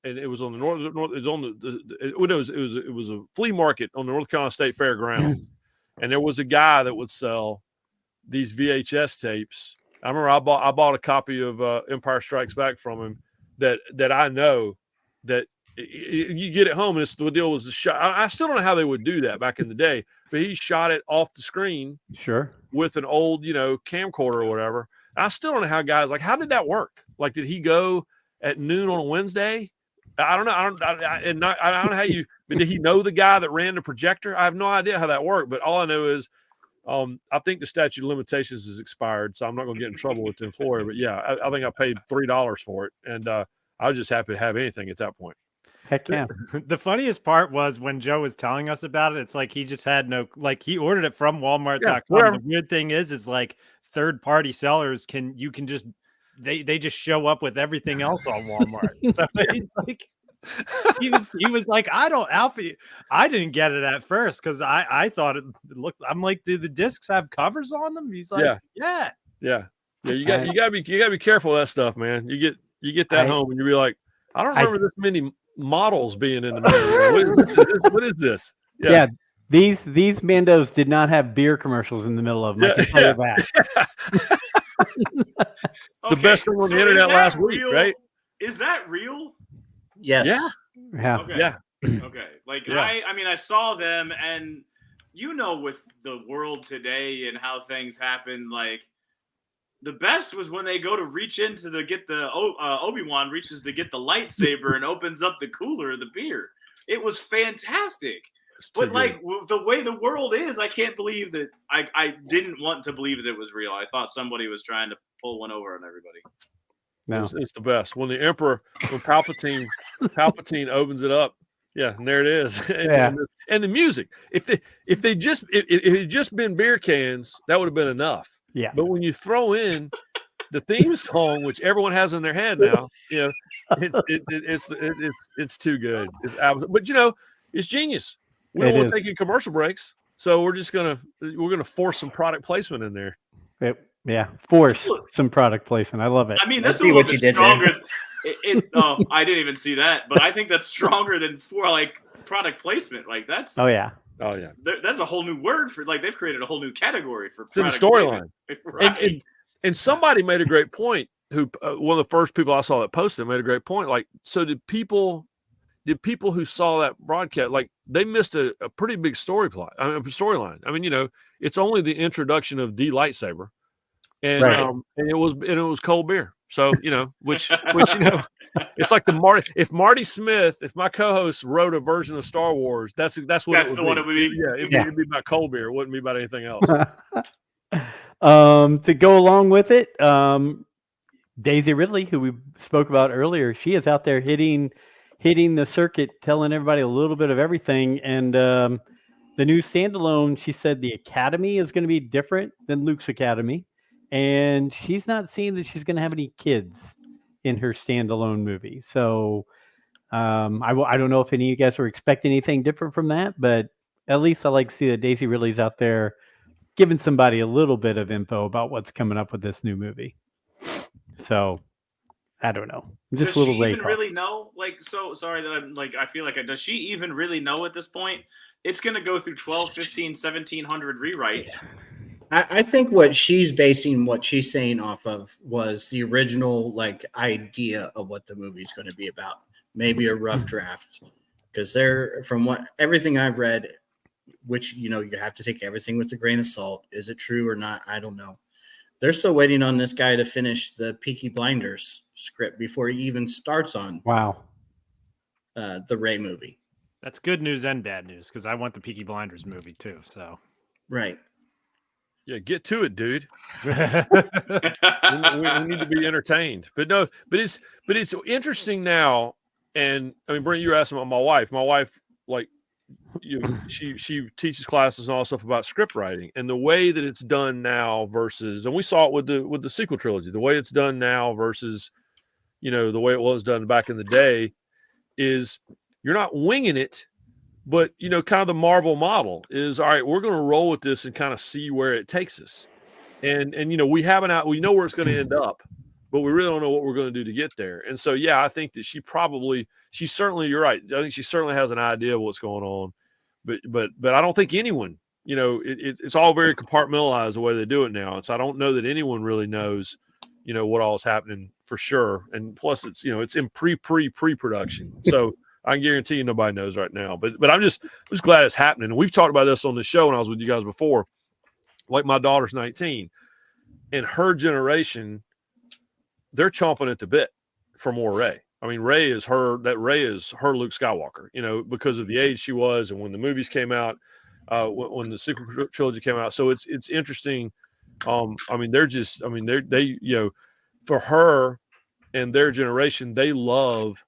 it was on the north. It was on it was a flea market on the North Carolina State Fairground, and there was a guy that would sell these VHS tapes. I remember I bought a copy of Empire Strikes Back from him that I know that you get it home, and the deal was the shot. I still don't know how they would do that back in the day, but he shot it off the screen, Sure, with an old camcorder or whatever. I still don't know how guys how did that work? Like, did he go at noon on a Wednesday? I don't know. I don't know how you. But did he know the guy that ran the projector? I have no idea how that worked. But all I know is, I think the statute of limitations is expired, so I'm not going to get in trouble with the employer. But yeah, I think I paid $3 for it, and I was just happy to have anything at that point. heck yeah. The funniest part was when Joe was telling us about it. It's like he just had he ordered it from Walmart.com. Yeah, the weird thing is like third-party sellers they just show up with everything else on Walmart. So he's like, he was like, Alfie, I didn't get it at first because I thought it looked. I'm like, do the discs have covers on them? He's like, yeah. You gotta be careful of that stuff, man. You get that home and you be like, I don't remember this many models being in the manual. What is this? Yeah. These Mandos did not have beer commercials in the middle of them. I can tell you that. It's the best thing on the internet last week, right? Is that real? Yes. Yeah. Okay. Yeah. Okay. Like I mean, I saw them, and with the world today and how things happen, like the best was when they go to reach into Obi-Wan reaches to get the lightsaber and opens up the cooler of the beer. It was fantastic. But like the way the world is, I can't believe that. I didn't want to believe that it was real. I thought somebody was trying to pull one over on everybody. No. It's the best. When the Emperor, when Palpatine opens it up, and there it is. And the music. If it had just been beer cans, that would have been enough. Yeah. But when you throw in the theme song, which everyone has in their head now, it's too good. But it's genius. We don't want to take any commercial breaks, so we're gonna force some product placement in there. Force some product placement. I love it. I mean, that's a little bit stronger. I didn't even see that, but I think that's stronger than for like product placement. Like that's. Oh yeah. That's a whole new word for they've created a whole new category for. It's in the storyline, right? And somebody made a great point. Who one of the first people I saw that posted made a great point. Like, so did people who saw that broadcast, like they missed a pretty big storyline. I mean, it's only the introduction of the lightsaber, and and it was cold beer. So which it's like if Marty Smith, if my co-host wrote a version of Star Wars, that's the one it would be. Yeah, it'd be about cold beer. It wouldn't be about anything else. To go along with it, Daisy Ridley, who we spoke about earlier, she is out there hitting the circuit, telling everybody a little bit of everything. And the new standalone, she said the Academy is going to be different than Luke's Academy. And she's not seeing that she's going to have any kids in her standalone movie. So I don't know if any of you guys were expecting anything different from that, but at least I like to see that Daisy Ridley's out there giving somebody a little bit of info about what's coming up with this new movie. So I don't know. Just does a little she late. Even really know? Like, so sorry that I'm like, I feel like does she even really know at this point? It's going to go through 12, 15, 1700 rewrites. Yeah. I think what she's basing what she's saying off of was the original idea of what the movie's going to be about. Maybe a rough draft, because from everything I've read, which you have to take everything with a grain of salt. Is it true or not? I don't know. They're still waiting on this guy to finish the Peaky Blinders script before he even starts on the Rey movie. That's good news and bad news because I want the Peaky Blinders movie too. So right. Yeah, get to it, dude. we need to be entertained. But it's interesting now. And I mean, Brent, you were asking about my wife. My wife, she teaches classes and all stuff about script writing, and the way that it's done now versus, and we saw it with the sequel trilogy, the way it's done now versus, the way it was done back in the day, is you're not winging it, but kind of the Marvel model is, all right, we're going to roll with this and kind of see where it takes us, and we know where it's going to end up, but we really don't know what we're going to do to get there. And so, yeah, I think that she certainly, you're right. I think she certainly has an idea of what's going on, but I don't think anyone, it's all very compartmentalized the way they do it now. And so I don't know that anyone really knows, what all is happening for sure. And plus it's, it's in pre-production. So I can guarantee you nobody knows right now, but I'm just glad it's happening. And we've talked about this on the show when I was with you guys before. Like, my daughter's 19, and her generation, they're chomping at the bit for more Rey. I mean, Rey is her Luke Skywalker, because of the age she was, and when the movies came out, when the sequel trilogy came out. So it's interesting. I mean, they for her and their generation, they love,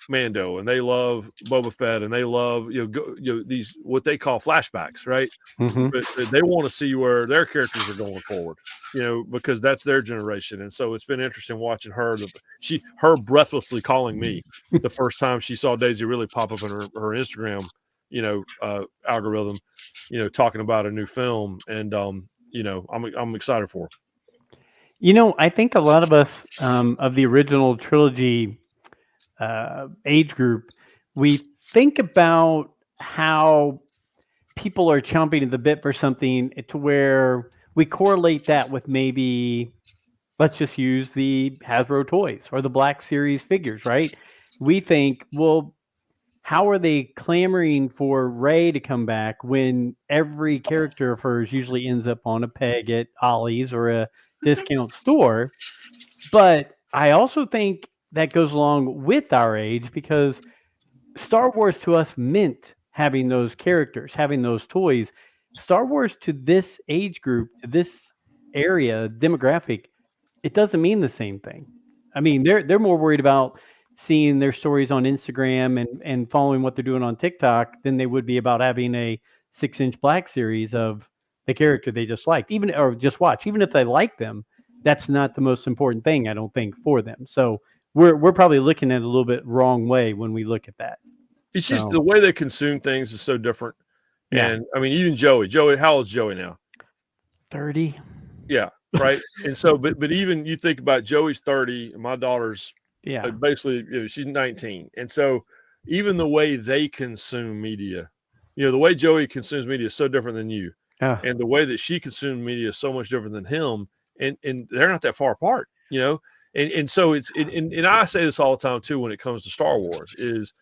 Mando, and they love Boba Fett, and they love, these, what they call flashbacks, right? Mhm. But they want to see where their characters are going forward, because that's their generation. And so it's been interesting watching her breathlessly calling me the first time she saw Daisy really pop up in her Instagram, algorithm, talking about a new film. And, I'm excited for her. I think a lot of us of the original trilogy age group, we think about how people are chomping at the bit for something to where we correlate that with, maybe, let's just use the Hasbro toys or the Black Series figures, right? We think, well, how are they clamoring for Rey to come back when every character of hers usually ends up on a peg at Ollie's or a discount store? But I also think that goes along with our age, because Star Wars to us meant having those characters, having those toys. Star Wars to this age group, to this area demographic, it doesn't mean the same thing. I mean, they're more worried about seeing their stories on Instagram and following what they're doing on TikTok than they would be about having a 6-inch Black Series of the character they just liked, or just watch. Even if they like them, that's not the most important thing, I don't think, for them. So we're probably looking at it a little bit wrong way when we look at that. It's just the way they consume things is so different. Yeah. And I mean, even Joey, how old is Joey now? 30. Yeah. Right. And so, but even you think about Joey's 30, and my daughter's basically, she's 19. And so even the way they consume media, the way Joey consumes media is so different than you. And the way that she consumes media is so much different than him. And they're not that far apart, and so and I say this all the time too, when it comes to Star Wars, is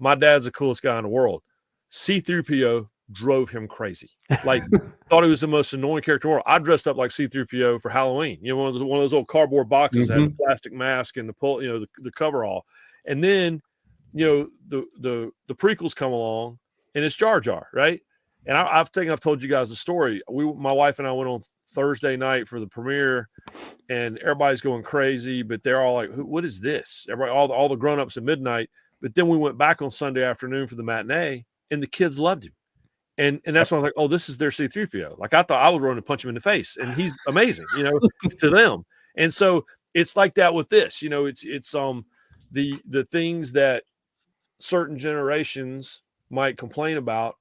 my dad's the coolest guy in the world. C-3PO drove him crazy. Like, thought he was the most annoying character in the world. I dressed up like C-3PO for Halloween. One of those old cardboard boxes that had the plastic mask and the coverall. And then, the prequels come along, and it's Jar Jar, right? And I've told you guys the story. My wife and I went on Thursday night for the premiere, and everybody's going crazy, but they're all like, what is this? Everybody, all the grown-ups at midnight. But then we went back on Sunday afternoon for the matinee, and the kids loved him. And that's why I was like, oh, this is their C-3PO. Like, I thought I was going to punch him in the face, and he's amazing, to them. And so it's like that with this, it's the things that certain generations might complain about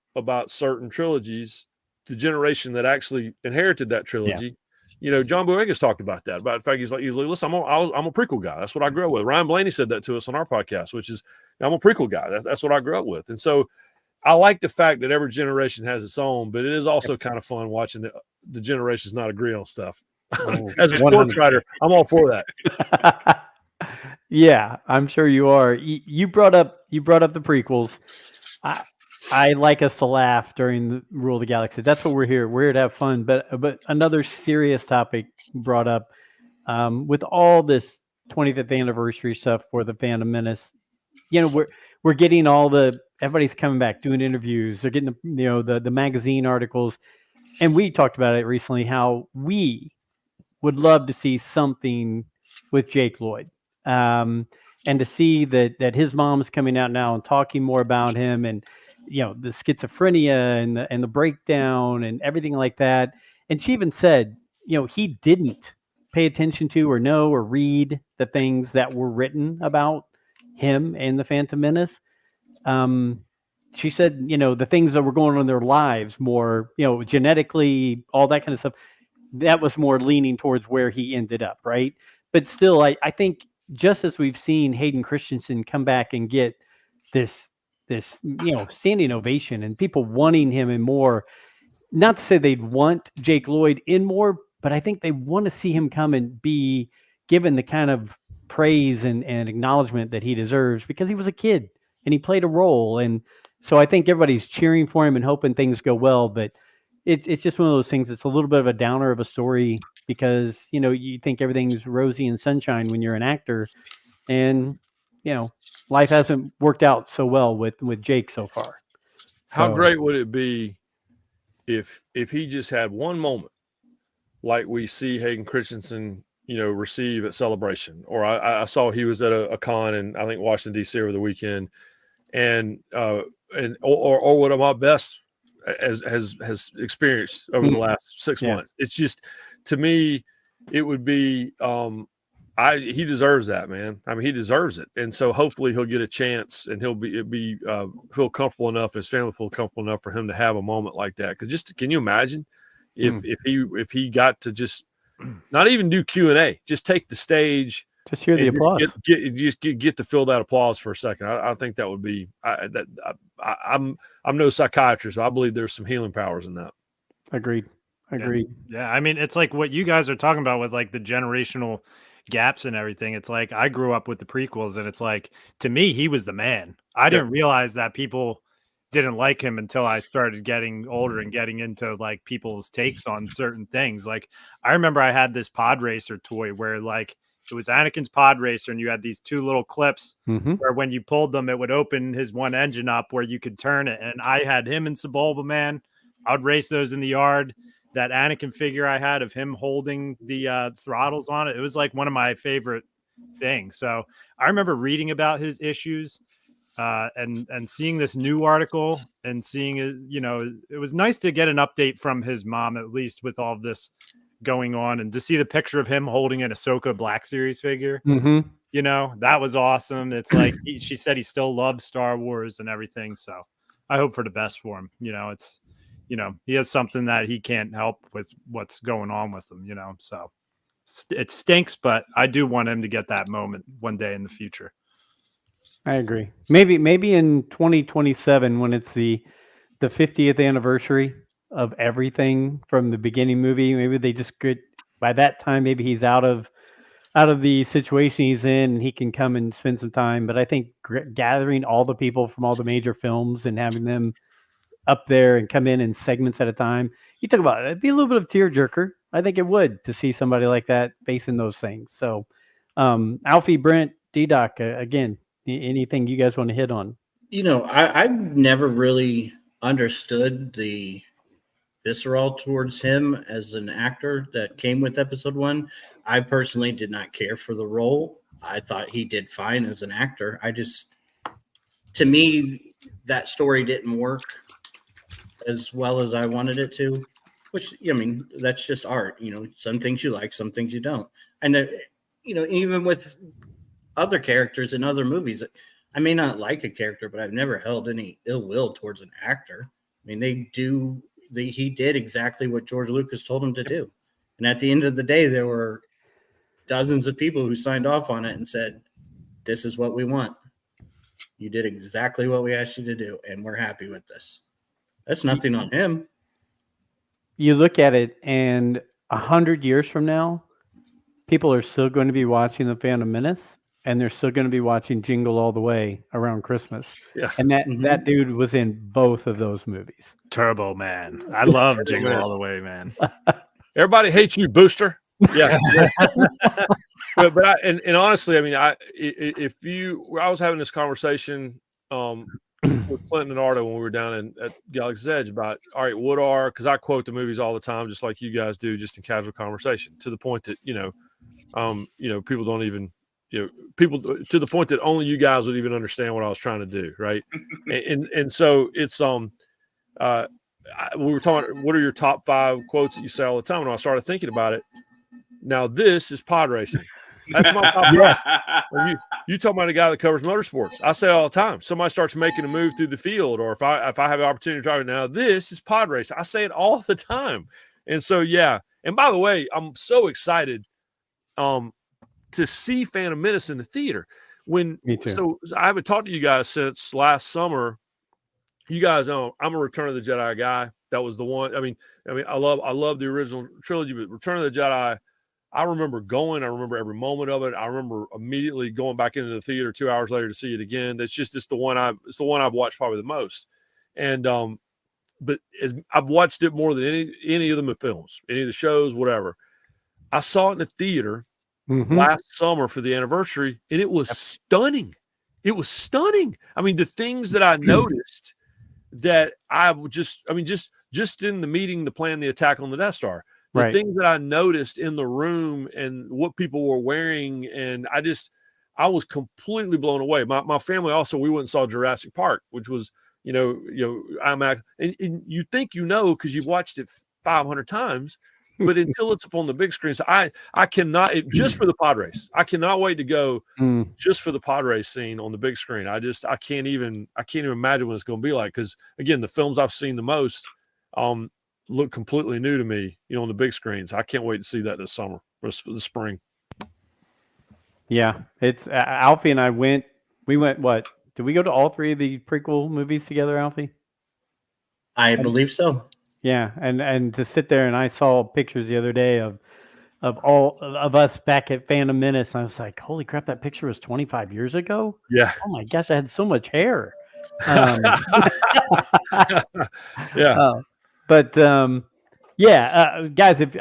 certain trilogies, the generation that actually inherited that trilogy. John Boyega's talked about that. About the fact he's like, listen, I'm a prequel guy. That's what I grew up with. Ryan Blaney said that to us on our podcast, which is, I'm a prequel guy. That's what I grew up with. And so I like the fact that every generation has its own, but it is also kind of fun watching the generations not agree on stuff. As a sports writer, I'm all for that. Yeah, I'm sure you are. You brought up the prequels. I like us to laugh during the Rule of the Galaxy. That's what we're here. We're here to have fun. But another serious topic brought up with all this 25th anniversary stuff for the Phantom Menace. We're getting everybody's coming back doing interviews. They're getting the magazine articles, and we talked about it recently. How we would love to see something with Jake Lloyd, and to see that his mom's coming out now and talking more about him, and the schizophrenia and the breakdown and everything like that. And she even said, he didn't pay attention to or know or read the things that were written about him and the Phantom Menace. She said, the things that were going on in their lives more, genetically, all that kind of stuff, that was more leaning towards where he ended up, right? But still, I think just as we've seen Hayden Christensen come back and get this standing ovation and people wanting him in more, not to say they'd want Jake Lloyd in more, but I think they want to see him come and be given the kind of praise and acknowledgement that he deserves because he was a kid and he played a role. And so I think everybody's cheering for him and hoping things go well, but it's just one of those things. It's a little bit of a downer of a story because, you think everything's rosy and sunshine when you're an actor, and, life hasn't worked out so well with Jake so far. How great would it be if he just had one moment like we see Hayden Christensen, receive at Celebration, or I saw he was at a con in, I think, Washington, D.C. over the weekend, or what my best has experienced over the last 6 months. It's just, to me, it would be, he deserves that, man. I mean, he deserves it. And so hopefully he'll get a chance and he'll feel comfortable enough, his family feel comfortable enough for him to have a moment like that. Cause can you imagine if he got to just not even do Q&A, just take the stage, just hear the applause, get to feel that applause for a second. I think that would be, I'm no psychiatrist, but I believe there's some healing powers in that. Agreed. Yeah. I mean, it's like what you guys are talking about with like the generational gaps and everything. It's like I grew up with the prequels, and it's like, to me, he was the man. I didn't realize that people didn't like him until I started getting older and getting into like people's takes on certain things. Like I remember I had this pod racer toy where like it was Anakin's pod racer, and you had these two little clips where when you pulled them, it would open his one engine up where you could turn it. And I had him in Sebulba, man. I would race those in the yard. That Anakin figure I had of him holding the throttles on it, it was like one of my favorite things. So I remember reading about his issues and seeing this new article and seeing it, it was nice to get an update from his mom, at least with all of this going on, and to see the picture of him holding an Ahsoka Black Series figure. That was awesome. It's like she said he still loves Star Wars and everything. So I hope for the best for him. It's, he has something that he can't help with what's going on with him, so it stinks, but I do want him to get that moment one day in the future. I agree. Maybe in 2027, when it's the 50th anniversary of everything from the beginning movie, maybe they just could, by that time, maybe he's out of the situation he's in and he can come and spend some time. But I think gathering all the people from all the major films and having them up there and come in segments at a time. You talk about it, it'd be a little bit of tearjerker. I think it would, to see somebody like that facing those things. So, Alfie, Brent, D-Doc, again, anything you guys want to hit on? I've never really understood the visceral towards him as an actor that came with episode 1. I personally did not care for the role. I thought he did fine as an actor. To me, that story didn't work as well as I wanted it to, which, that's just art. Some things you like, some things you don't. And, even with other characters in other movies, I may not like a character, but I've never held any ill will towards an actor. I mean, he did exactly what George Lucas told him to do. And at the end of the day, there were dozens of people who signed off on it and said, this is what we want. You did exactly what we asked you to do, and we're happy with this. That's nothing on him. You look at it, and 100 years from now, people are still going to be watching The Phantom Menace, and they're still going to be watching Jingle All the Way around Christmas. Yeah. And that dude was in both of those movies. Turbo Man. I love Jingle All the Way, man. Everybody hates you, Booster. Yeah. but honestly, I mean, I was having this conversation with Clinton and Ardo when we were down at Galaxy's Edge about, all right, because I quote the movies all the time, just like you guys do, just in casual conversation, to the point that, people don't even people to the point that only you guys would even understand what I was trying to do, right? and so it's we were talking. What are your top 5 quotes that you say all the time? And I started thinking about it. Now this is pod racing. That's my top 5. You talking about a guy that covers motorsports. I say all the time. Somebody starts making a move through the field, or if I have the opportunity to drive it now, this is pod racing. I say it all the time. And so yeah. And by the way, I'm so excited to see Phantom Menace in the theater. Me too. So I haven't talked to you guys since last summer. You guys know I'm a Return of the Jedi guy. That was the one. I mean, I love the original trilogy, but Return of the Jedi, I remember going. I remember every moment of it. I remember immediately going back into the theater 2 hours later to see it again. It's the one I've watched probably the most. And but I've watched it more than any of them films, any of the shows, whatever. I saw it in the theater last summer for the anniversary, and it was stunning. It was stunning. I mean, the things that I noticed that I would just in the meeting to plan the attack on the Death Star, the things that I noticed in the room and what people were wearing, and I was completely blown away. My family also, we went and saw Jurassic Park, which was, IMAX, and you think because you've watched it 500 times, but until it's up on the big screen. So I cannot, just for the pod race, I cannot wait to go just for the pod race scene on the big screen. I can't even imagine what it's going to be like. Because again, the films I've seen the most look completely new to me, on the big screens. I can't wait to see that this summer or the spring. Yeah, it's Alfie and I went. We went. What did we go to all 3 of the prequel movies together, Alfie? I believe so. Yeah, and to sit there, and I saw pictures the other day of all of us back at Phantom Menace. And I was like, holy crap, that picture was 25 years ago. Yeah. Oh my gosh, I had so much hair. Yeah. Guys, if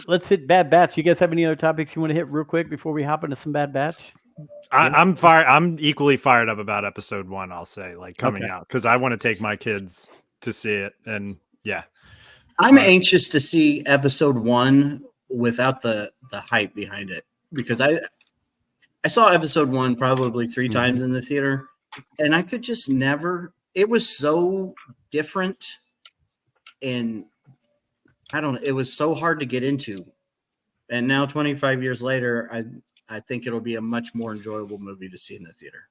let's hit Bad Batch. You guys have any other topics you want to hit real quick before we hop into some Bad Batch? I'm fired. I'm equally fired up about episode 1. I'll say, coming out, because I want to take my kids to see it, and yeah, I'm anxious to see episode 1 without the hype behind it, because I saw episode 1 probably 3 times in the theater, and I could just never. It was so different, and I don't know. It was so hard to get into, and now 25 years later, I think it'll be a much more enjoyable movie to see in the theater.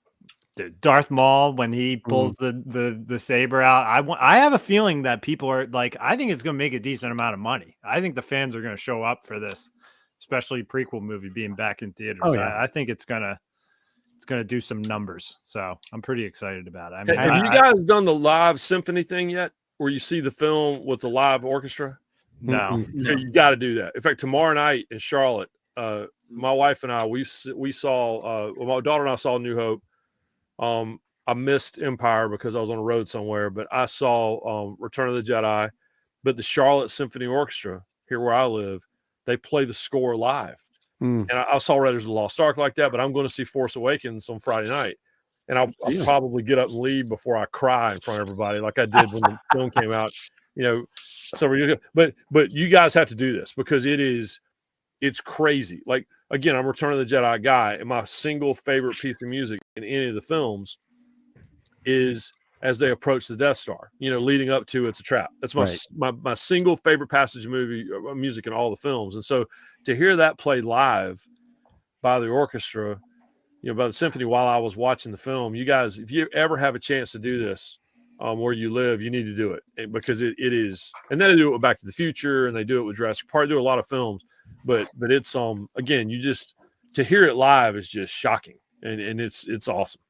Dude, Darth Maul, when he pulls the saber out, I have a feeling that people are I think it's going to make a decent amount of money. I think the fans are going to show up for this, especially prequel movie being back in theaters. Oh, yeah. I think it's gonna do some numbers. So I'm pretty excited about it. I mean, have you guys done the live symphony thing yet, where you see the film with the live orchestra? No. You got to do that. In fact, tomorrow night in Charlotte, my wife and I, we saw my daughter and I saw New Hope. I missed Empire because I was on the road somewhere, but I saw Return of the Jedi. But the Charlotte Symphony Orchestra, here where I live, they play the score live. And I saw Raiders of the Lost Ark like that, but I'm going to see Force Awakens on Friday night. And I'll probably get up and leave before I cry in front of everybody like I did when the film came out, several years ago. But you guys have to do this, because it's crazy. Like, again, I'm a Return of the Jedi guy, and my single favorite piece of music in any of the films is as they approach the Death Star, leading up to It's a Trap. That's my single favorite passage of music in all the films. And so to hear that played live by the orchestra, by the symphony while I was watching the film, you guys, if you ever have a chance to do this where you live, you need to do it, because it is. And then they do it with Back to the Future, and they do it with Jurassic Park. They do a lot of films, but it's again, to hear it live is just shocking, and it's awesome.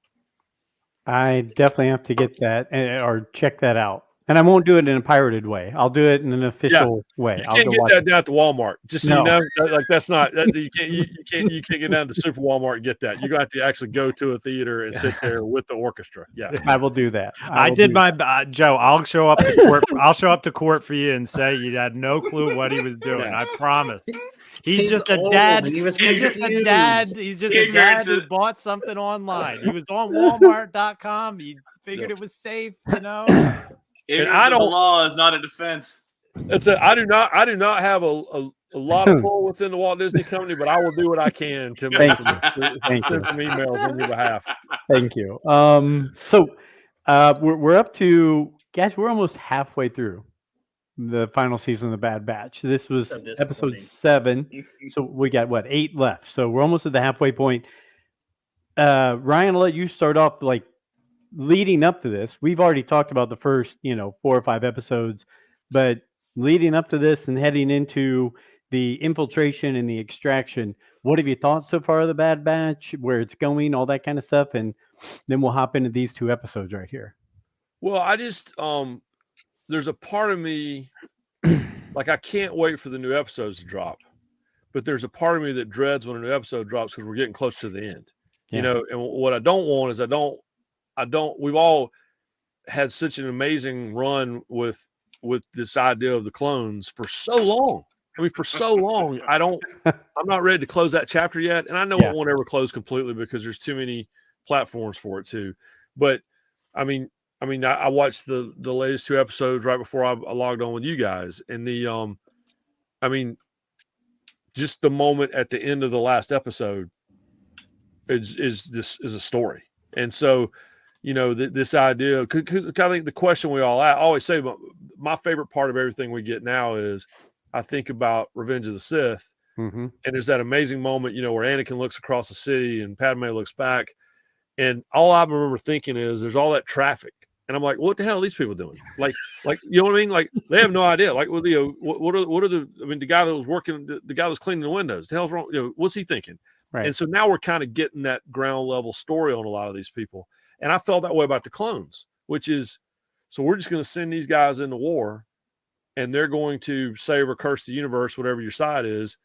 I definitely have to get that or check that out. And I won't do it in a pirated way. I'll do it in an official way. You can't get that down at the Walmart. Just so you know, that's not you can't get down to Super Walmart and get that. You're going to have to actually go to a theater and sit there with the orchestra. Yeah, I will do that. I did my Joe. I'll show up to court. I'll show up to court for you and say you had no clue what he was doing. I promise. He's just a dad. He's just a dad. He's just a dad who bought something online. He was on Walmart.com. He figured it was safe, And I don't. The law is not a defense. That's it. I do not have a lot of pull within the Walt Disney Company, but I will do what I can to make Thank you. Thank send you. some emails on your behalf. Thank you. So we're up to, guys, we're almost halfway through the final season of the Bad Batch. This was So episode disappointing. 7. So we got 8 left. So we're almost at the halfway point. Ryan, I'll let you start off, like, leading up to this. We've already talked about the first, 4 or 5 episodes, but leading up to this and heading into the infiltration and the extraction, what have you thought so far of the Bad Batch, where it's going, all that kind of stuff? And then we'll hop into these 2 episodes right here. Well, I just there's a part of me, like, I can't wait for the new episodes to drop, but there's a part of me that dreads when a new episode drops because we're getting close to the end. Yeah. And what I don't want is we've all had such an amazing run with this idea of the clones for so long. I mean, for so long, I'm not ready to close that chapter yet. And I know Yeah. it won't ever close completely because there's too many platforms for it too. But I watched the latest 2 episodes right before I logged on with you guys. And just the moment at the end of the last episode is a story. And so, this idea, because I think the question we all always say, my favorite part of everything we get now is I think about Revenge of the Sith. Mm-hmm. And there's that amazing moment, where Anakin looks across the city and Padme looks back. And all I remember thinking is there's all that traffic. And I'm like, what the hell are these people doing? Like, you know what I mean? Like, they have no idea. Like, what are the guy that was working, the guy that was cleaning the windows, the hell's wrong? What's he thinking? Right. And so now we're kind of getting that ground level story on a lot of these people. And I felt that way about the clones, which is, so we're just going to send these guys into war and they're going to save or curse the universe, whatever your side is.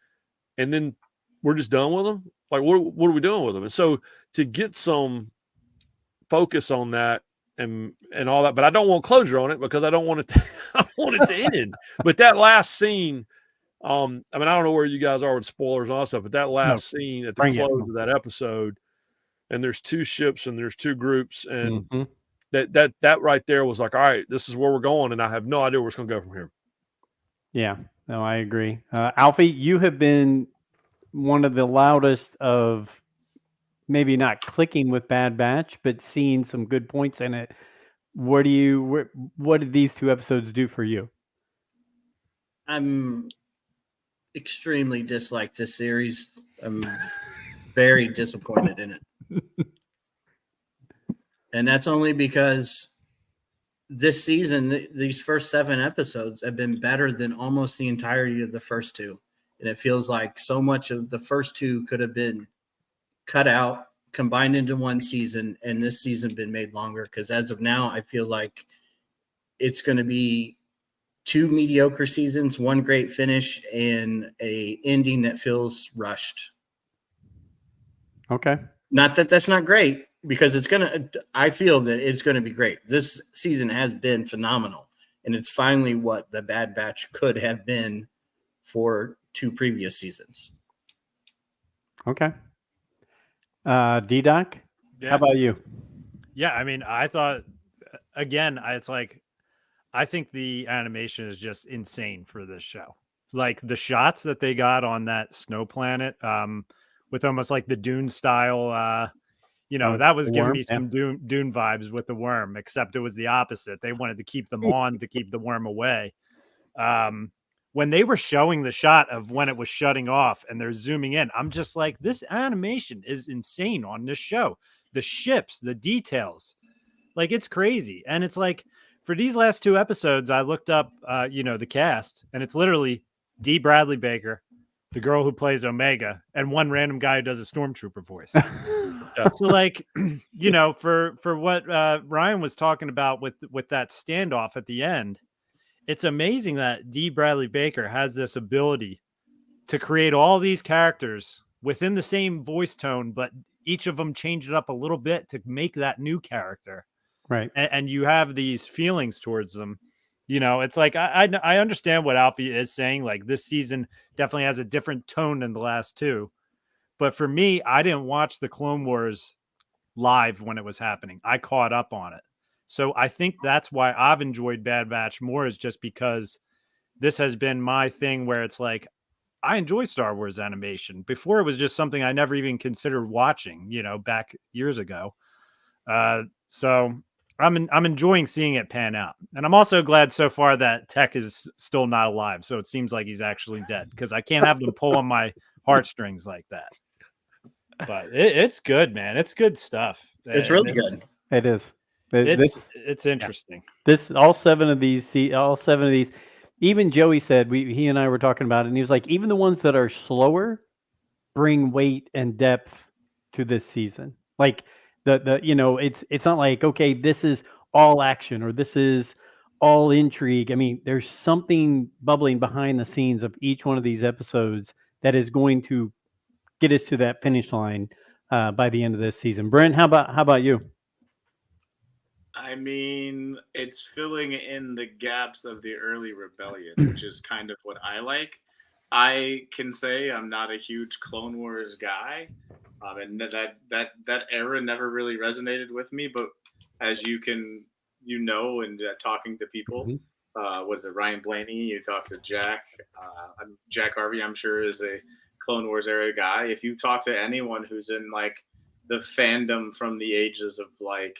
And then we're just done with them. Like, what are we doing with them? And so to get some focus on that and all that, but I don't want closure on it because I don't want it to end. But that last scene, I don't know where you guys are with spoilers and all that stuff, but that last scene at the close of that episode, and there's 2 ships and there's 2 groups, and that right there was like, all right, this is where we're going, and I have no idea where it's going to go from here. Yeah, no, I agree. Alfie, you have been one of the loudest of maybe not clicking with Bad Batch, but seeing some good points in it. What did these 2 episodes do for you? I'm extremely dislike this series. I'm very disappointed in it. And that's only because this season, these first 7 episodes have been better than almost the entirety of the first 2. And it feels like so much of the first 2 could have been cut out, combined into one season, and this season been made longer. Because as of now, I feel like it's going to be 2 mediocre seasons, 1 great finish, and a ending that feels rushed. Okay. Not that that's not great, because I feel that it's going to be great. This season has been phenomenal, and it's finally what the Bad Batch could have been for 2 previous seasons. Okay. D-Doc, how about you? Yeah, I thought, again, it's like, I think the animation is just insane for this show. Like, the shots that they got on that snow planet, with almost like the Dune style, that was giving me some Dune vibes with the worm, except it was the opposite. They wanted to keep them on to keep the worm away. When they were showing the shot of when it was shutting off and they're zooming in, I'm just like, this animation is insane on this show. The ships, the details, like, it's crazy. And it's like, for these last 2 episodes, I looked up, the cast, and it's literally Dee Bradley Baker, the girl who plays Omega, and one random guy who does a stormtrooper voice. So, like, for what Ryan was talking about with that standoff at the end, it's amazing that Dee Bradley Baker has this ability to create all these characters within the same voice tone, but each of them change it up a little bit to make that new character. Right. And you have these feelings towards them. It's like, I understand what Alfie is saying. Like, this season definitely has a different tone than the last 2. But for me, I didn't watch the Clone Wars live when it was happening. I caught up on it. So I think that's why I've enjoyed Bad Batch more, is just because this has been my thing where it's like, I enjoy Star Wars animation. Before it was just something I never even considered watching, back years ago. So I'm enjoying seeing it pan out. And I'm also glad so far that Tech is still not alive. So it seems like he's actually dead, because I can't have them pull on my heartstrings like that. But it's good, man. It's good stuff. It's really good. It is. It's interesting. All seven of these, even Joey said, he and I were talking about it, and he was like, even the ones that are slower bring weight and depth to this season. Like it's not like, okay, this is all action or this is all intrigue. I mean, there's something bubbling behind the scenes of each one of these episodes that is going to get us to that finish line by the end of this season. Brent, how about you? I mean, it's filling in the gaps of the early rebellion, which is kind of what I like. I can say I'm not a huge Clone Wars guy, and that era never really resonated with me. But as and talking to people, was it Ryan Blaney? You talk to Jack. Jack Harvey, I'm sure, is a Clone Wars era guy. If you talk to anyone who's in like the fandom from the ages of like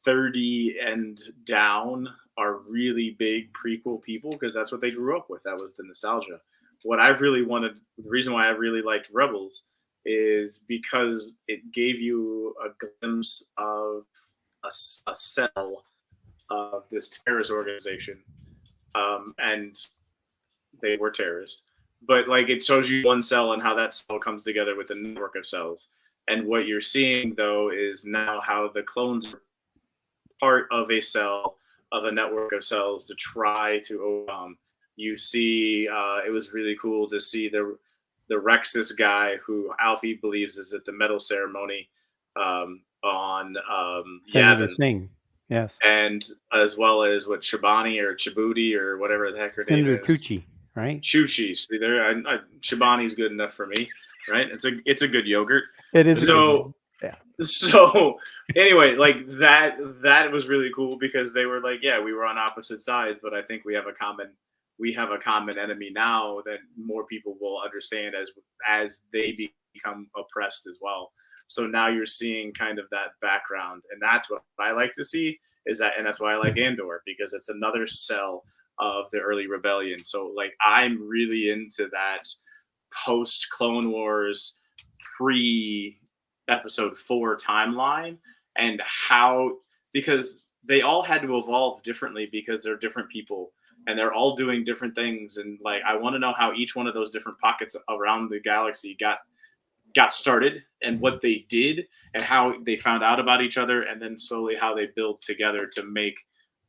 30 and down, are really big prequel people, because that's what they grew up with. That was the nostalgia. What I really wanted, the reason why I really liked Rebels, is because it gave you a glimpse of a cell of this terrorist organization, and they were terrorists. But like, it shows you one cell and how that cell comes together with a network of cells. And what you're seeing though is now how the clones are part of a cell of a network of cells to try to overcome. You see, it was really cool to see the Rexus guy who Alfie believes is at the medal ceremony on Senator Yavin. Singh, yes, and as well as what Shabani or Chibuti or whatever the heck her Senator name is. Tucci, right? Chuchi. See there, Shabani's good enough for me, right? It's a good yogurt. It is. So yeah. So anyway, like that was really cool, because they were like, yeah, we were on opposite sides, but I think we have a common enemy now that more people will understand as they become oppressed as well. So now you're seeing kind of that background, and that's what I like to see, and that's why I like Andor, because it's another cell of the early rebellion. So like, I'm really into that post Clone Wars, pre episode 4 timeline, and because they all had to evolve differently because they're different people and they're all doing different things. And like, I want to know how each one of those different pockets around the galaxy got started, and what they did, and how they found out about each other, and then slowly how they build together to make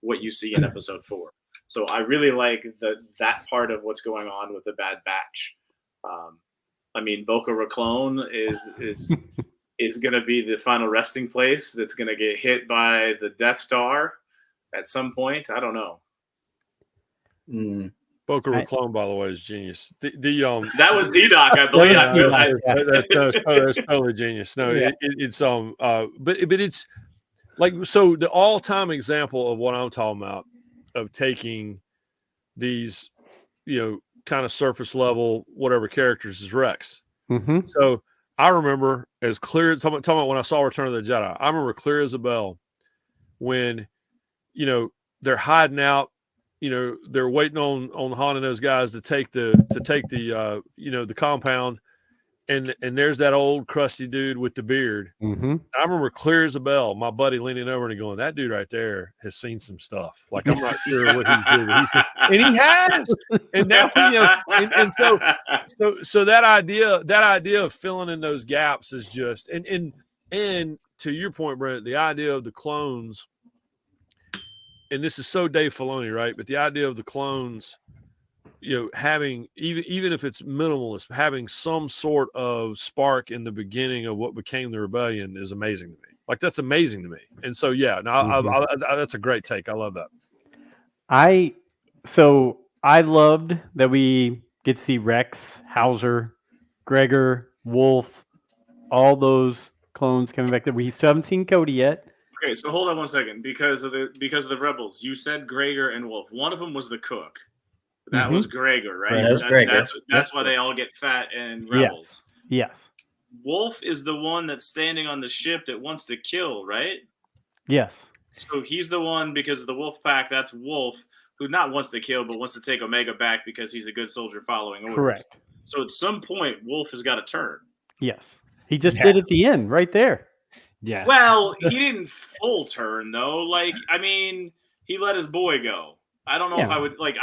what you see in episode 4. So I really like that part of what's going on with the Bad Batch. I mean, Boca Raton is going to be the final resting place that's going to get hit by the Death Star at some point. I don't know. Boca Raton, by the way, is genius. That was D-Doc, I believe. That's totally genius. No, yeah. But it's like, so the all-time example of what I'm talking about, of taking these, kind of surface level, whatever characters, is Rex. Mm-hmm. So I remember as clear, talking about when I saw Return of the Jedi, I remember clear as a bell when, they're hiding out, they're waiting on Han and those guys to take the compound, and there's that old crusty dude with the beard. Mm-hmm. I remember clear as a bell, my buddy leaning over and going, that dude right there has seen some stuff. Like, I'm not sure what he's doing. And he has. And now, and so that idea of filling in those gaps is just, and to your point, Brent, the idea of the clones, and this is so Dave Filoni, right? But the idea of the clones, having, even if it's minimalist, having some sort of spark in the beginning of what became the rebellion is amazing to me. Like, that's amazing to me. And so, yeah, no, that's a great take. I love that. I loved that we get to see Rex, Hauser, Gregor, Wolf, all those clones coming back. We still haven't seen Cody yet. Okay, so hold on one second. Because of the Rebels, you said Gregor and Wolf. One of them was the cook. That was Gregor, right? That was Gregor. That's why they all get fat in Rebels. Yes. Wolf is the one that's standing on the ship that wants to kill, right? Yes. So he's the one because of the Wolf Pack. That's Wolf, who not wants to kill, but wants to take Omega back because he's a good soldier following orders. Correct. So at some point, Wolf has got to turn. Yes. He just did at the end, right there. Yeah. Well, he didn't full turn though. Like, I mean, he let his boy go. I don't know if I would like.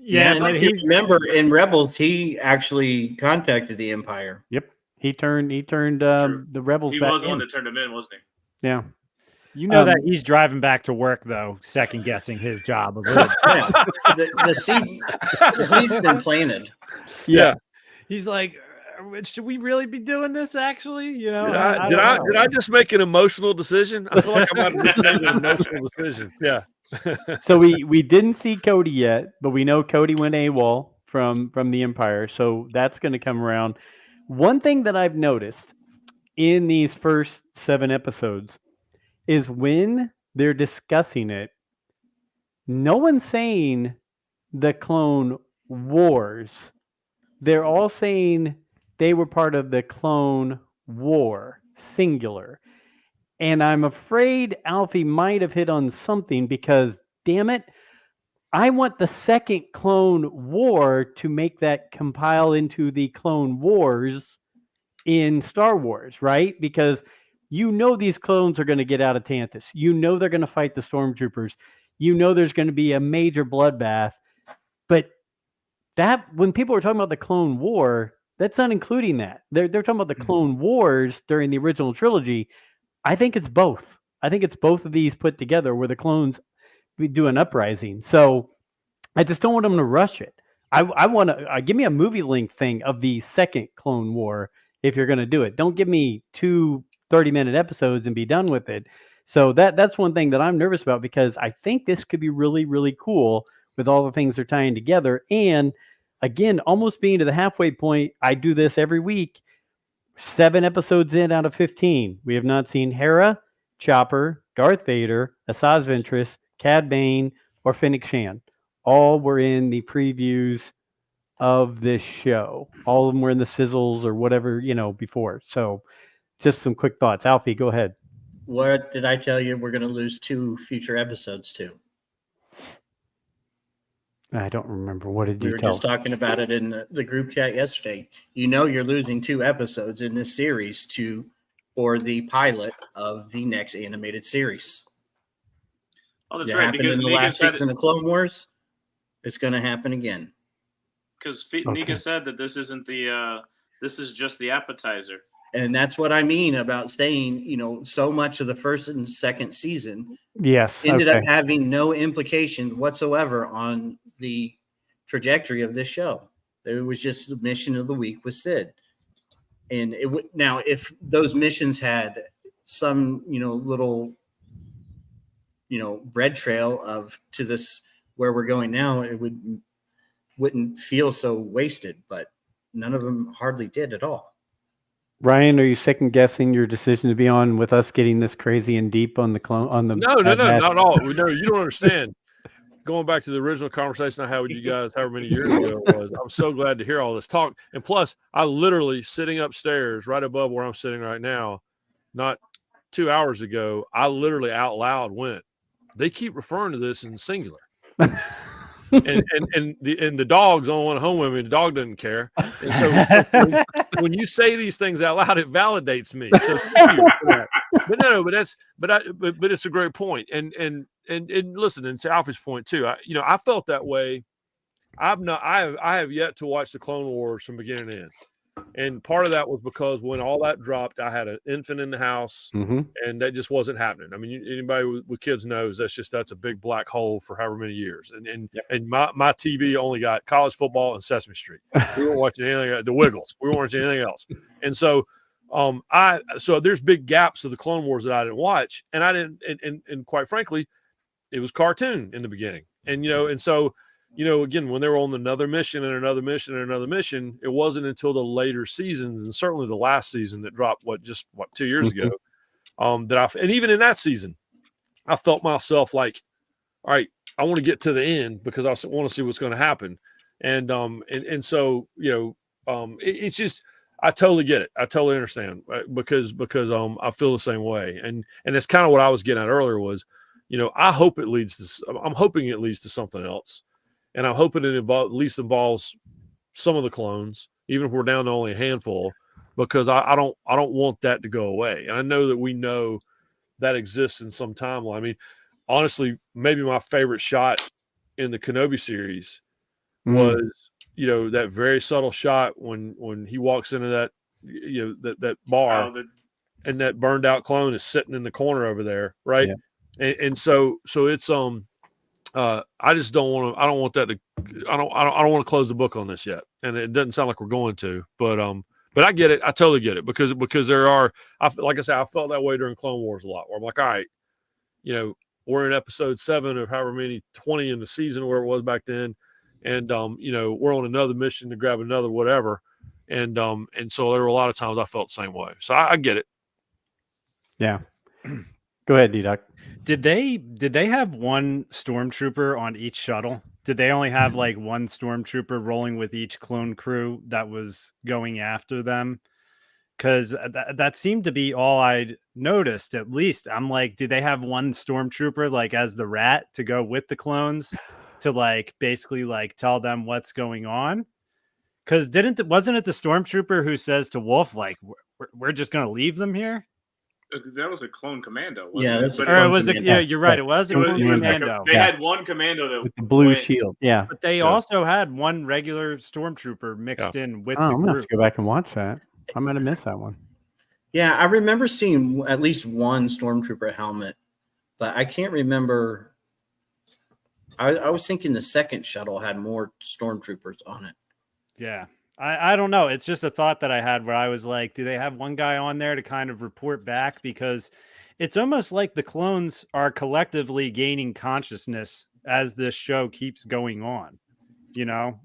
Yeah, and if you remember in Rebels, he actually contacted the Empire. Yep. He turned the Rebels back in. He was the one that turned him in, wasn't he? Yeah. You know that he's driving back to work though, second guessing his job a little. Yeah. The seed's been planted. Yeah. He's like, should we really be doing this? Actually, you know, did I just make an emotional decision? I feel like I might have made an emotional decision. Yeah. So we didn't see Cody yet, but we know Cody went AWOL from the Empire, so that's going to come around. One thing that I've noticed in these first 7 episodes is when they're discussing it, no one's saying the Clone Wars. They're all saying they were part of the Clone War, singular. And I'm afraid Alfie might have hit on something because, damn it, I want the second Clone War to make that compile into the Clone Wars in Star Wars, right? Because you know these clones are going to get out of Tantus. You know they're going to fight the stormtroopers. You know there's going to be a major bloodbath. But that when people are talking about the Clone War, that's not including that. They're talking about the Clone Wars during the original trilogy. I think it's both. I think it's both of these put together where the clones do an uprising. So I just don't want them to rush it. I want to give me a movie length thing of the second Clone War if you're going to do it. Don't give me 2 30-minute episodes and be done with it. So that's one thing that I'm nervous about because I think this could be really, really cool with all the things they're tying together. And again, almost being to the halfway point, I do this every week. 7 episodes in out of 15. We have not seen Hera, Chopper, Darth Vader, Asajj Ventress, Cad Bane, or Fennec Shan. All were in the previews of this show. All of them were in the sizzles or whatever, before. So just some quick thoughts. Alfie, go ahead. What did I tell you we're going to lose 2 future episodes to? I don't remember. What did you We were tell? just talking about it in the group chat yesterday. You're losing 2 episodes in this series for the pilot of the next animated series. Oh, that's It right. happened Because in the Nika last said season of Clone Wars. It's going to happen again. Because Nika said that this isn't this is just the appetizer. And that's what I mean about saying, so much of the first and second season ended up having no implication whatsoever on the trajectory of this show. It was just the mission of the week with Sid. And now if those missions had some, little, bread trail to this where we're going now, it wouldn't feel so wasted, but none of them hardly did at all. Ryan, are you second guessing your decision to be on with us getting this crazy and deep on the clone on the? No, not at all. No, you don't understand. Going back to the original conversation I had with you guys, however many years ago it was, I'm so glad to hear all this talk. And plus, I literally sitting upstairs, right above where I'm sitting right now, not 2 hours ago, I literally out loud went, "They keep referring to this in singular." and the dog's on one home with me. The dog doesn't care. And so when you say these things out loud, it validates me. So thank you for that. But it's a great point. And listen, and to Alfie's point too. I felt that way. I have yet to watch the Clone Wars from beginning to end. And part of that was because when all that dropped, I had an infant in the house, and that just wasn't happening. I mean, anybody with kids knows that's a big black hole for however many years. And my TV only got college football and Sesame Street. We weren't watching anything, the Wiggles. We weren't watching anything else. And so, so there's big gaps of the Clone Wars that I didn't watch, and I didn't. And quite frankly, it was cartoon in the beginning, and so. Again, when they were on another mission and another mission and another mission, it wasn't until the later seasons, and certainly the last season that dropped, 2 years ago, and even in that season, I felt myself like, all right, want to get to the end because I want to see what's going to happen. And so, it's just, I totally get it. I totally understand because I feel the same way. And that's kind of what I was getting at earlier was, I hope it leads to, I'm hoping it leads to something else. And I'm hoping it at least involves some of the clones, even if we're down to only a handful, because I don't want that to go away. And I know that we know that exists in some timeline. I mean, honestly, maybe my favorite shot in the Kenobi series was, that very subtle shot when he walks into that, that bar and that burned out clone is sitting in the corner over there. Right. Yeah. And so it's, I just don't want to, I don't want that to, I don't want to close the book on this yet. And it doesn't sound like we're going to, but I get it. I totally get it because there are, like I said, I felt that way during Clone Wars a lot where I'm like, all right, we're in episode 7 of however many 20 in the season where it was back then. And, we're on another mission to grab another whatever. And so there were a lot of times I felt the same way. So I get it. Yeah. Go ahead, D-Duck. Did they have one stormtrooper on each shuttle? Did they only have like one stormtrooper rolling with each clone crew that was going after them? Because that seemed to be all I'd noticed, at least. I'm like, do they have one stormtrooper like as the rat to go with the clones to like basically like tell them what's going on? Because wasn't it the stormtrooper who says to Wolf like we're just gonna leave them here? That was a clone commando. That's it? a Was it? Yeah, you're right. It was a clone commando. They had one commando that with the blue shield. Yeah, but they also had one regular stormtrooper mixed in with the I'm gonna group. have to go back and watch that. I might have missed that one. Yeah, I remember seeing at least one stormtrooper helmet, but I can't remember. I was thinking the second shuttle had more stormtroopers on it. Yeah. I don't know. It's just a thought that I had where I was like, do they have one guy on there to kind of report back? Because it's almost like the clones are collectively gaining consciousness as this show keeps going on,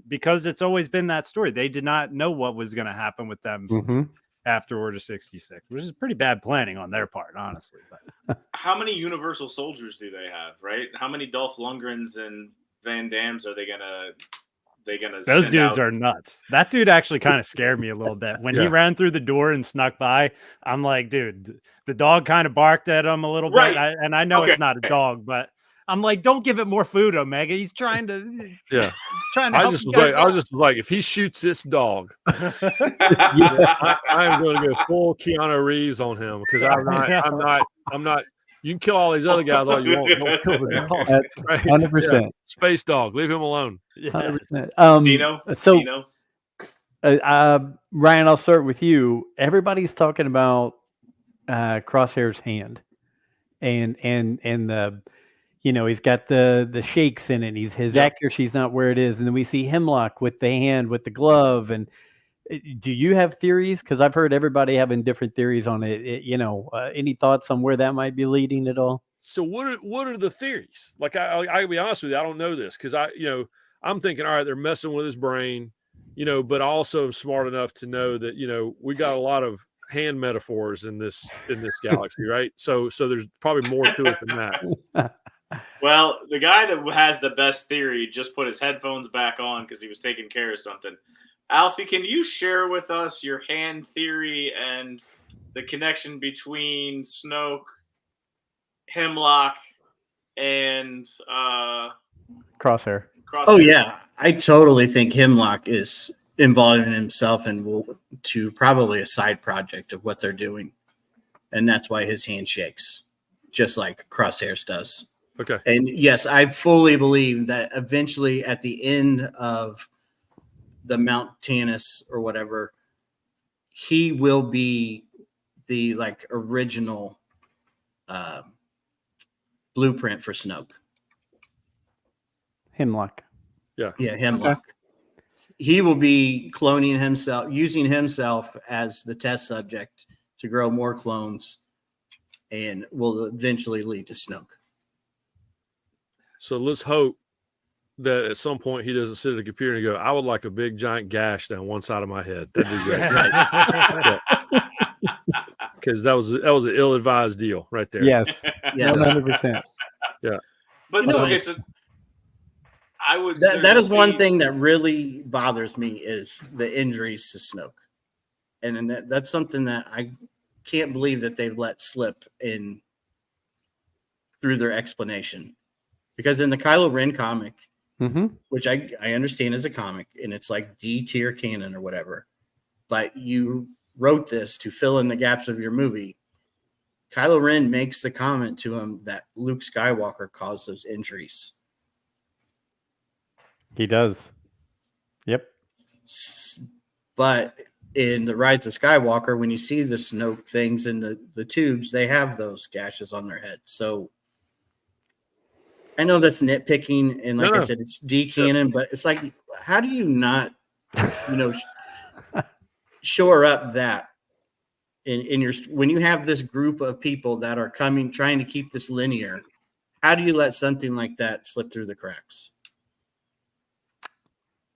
because it's always been that story. They did not know what was going to happen with them after Order 66, which is pretty bad planning on their part, honestly. But how many Universal soldiers do they have, right? How many Dolph Lundgrens and Van Dams are they going to those dudes are nuts. That dude actually kind of scared me a little bit when he ran through the door and snuck by. I'm like, dude, the dog kind of barked at him a little bit. I know it's not a dog, but I'm like, don't give it more food, Omega. He's trying to help. I was just like, if he shoots this dog, I am going to go full Keanu Reeves on him because I'm not. You can kill all these other guys all you want. Don't kill the dog. 100%. Yeah. Space dog. Leave him alone. 100%. Dino. So, Ryan, I'll start with you. Everybody's talking about Crosshair's hand, and the, he's got the shakes in it. His accuracy's not where it is, and then we see Hemlock with the hand, with the glove, and. Do you have theories? Because I've heard everybody having different theories on it. Any thoughts on where that might be leading at all? So what are the theories? Like I'll be honest with you, I don't know this because I'm thinking, all right, they're messing with his brain, but I also am smart enough to know that we got a lot of hand metaphors in this galaxy, right? So there's probably more to it than that. Well, the guy that has the best theory just put his headphones back on because he was taking care of something. Alfie, can you share with us your hand theory and the connection between Snoke, Hemlock, and Crosshair? Oh, yeah. I totally think Hemlock is involving himself to probably a side project of what they're doing. And that's why his hand shakes, just like Crosshair's does. Okay. And yes, I fully believe that eventually at the end of the Mount Tannis or whatever, he will be the original blueprint for Snoke. Hemlock. Yeah, Hemlock. Okay. He will be cloning himself, using himself as the test subject to grow more clones, and will eventually lead to Snoke. So let's hope that at some point he doesn't sit at a computer and go, I would like a big giant gash down one side of my head. That'd be great. Because that was an ill-advised deal right there. Yes. 100%. Yeah. But okay, so I would. That is one thing that really bothers me is the injuries to Snoke, and that's something that I can't believe that they've let slip in through their explanation. Because in the Kylo Ren comic, which I understand is a comic, and it's like D tier canon or whatever, but you wrote this to fill in the gaps of your movie. Kylo Ren makes the comment to him that Luke Skywalker caused those injuries. He does. Yep. But in The Rise of Skywalker, when you see the Snoke things in the tubes, they have those gashes on their head. So I know that's nitpicking, and like I said, it's D-canon, but it's like, how do you not, shore up that in your when you have this group of people that are trying to keep this linear? How do you let something like that slip through the cracks?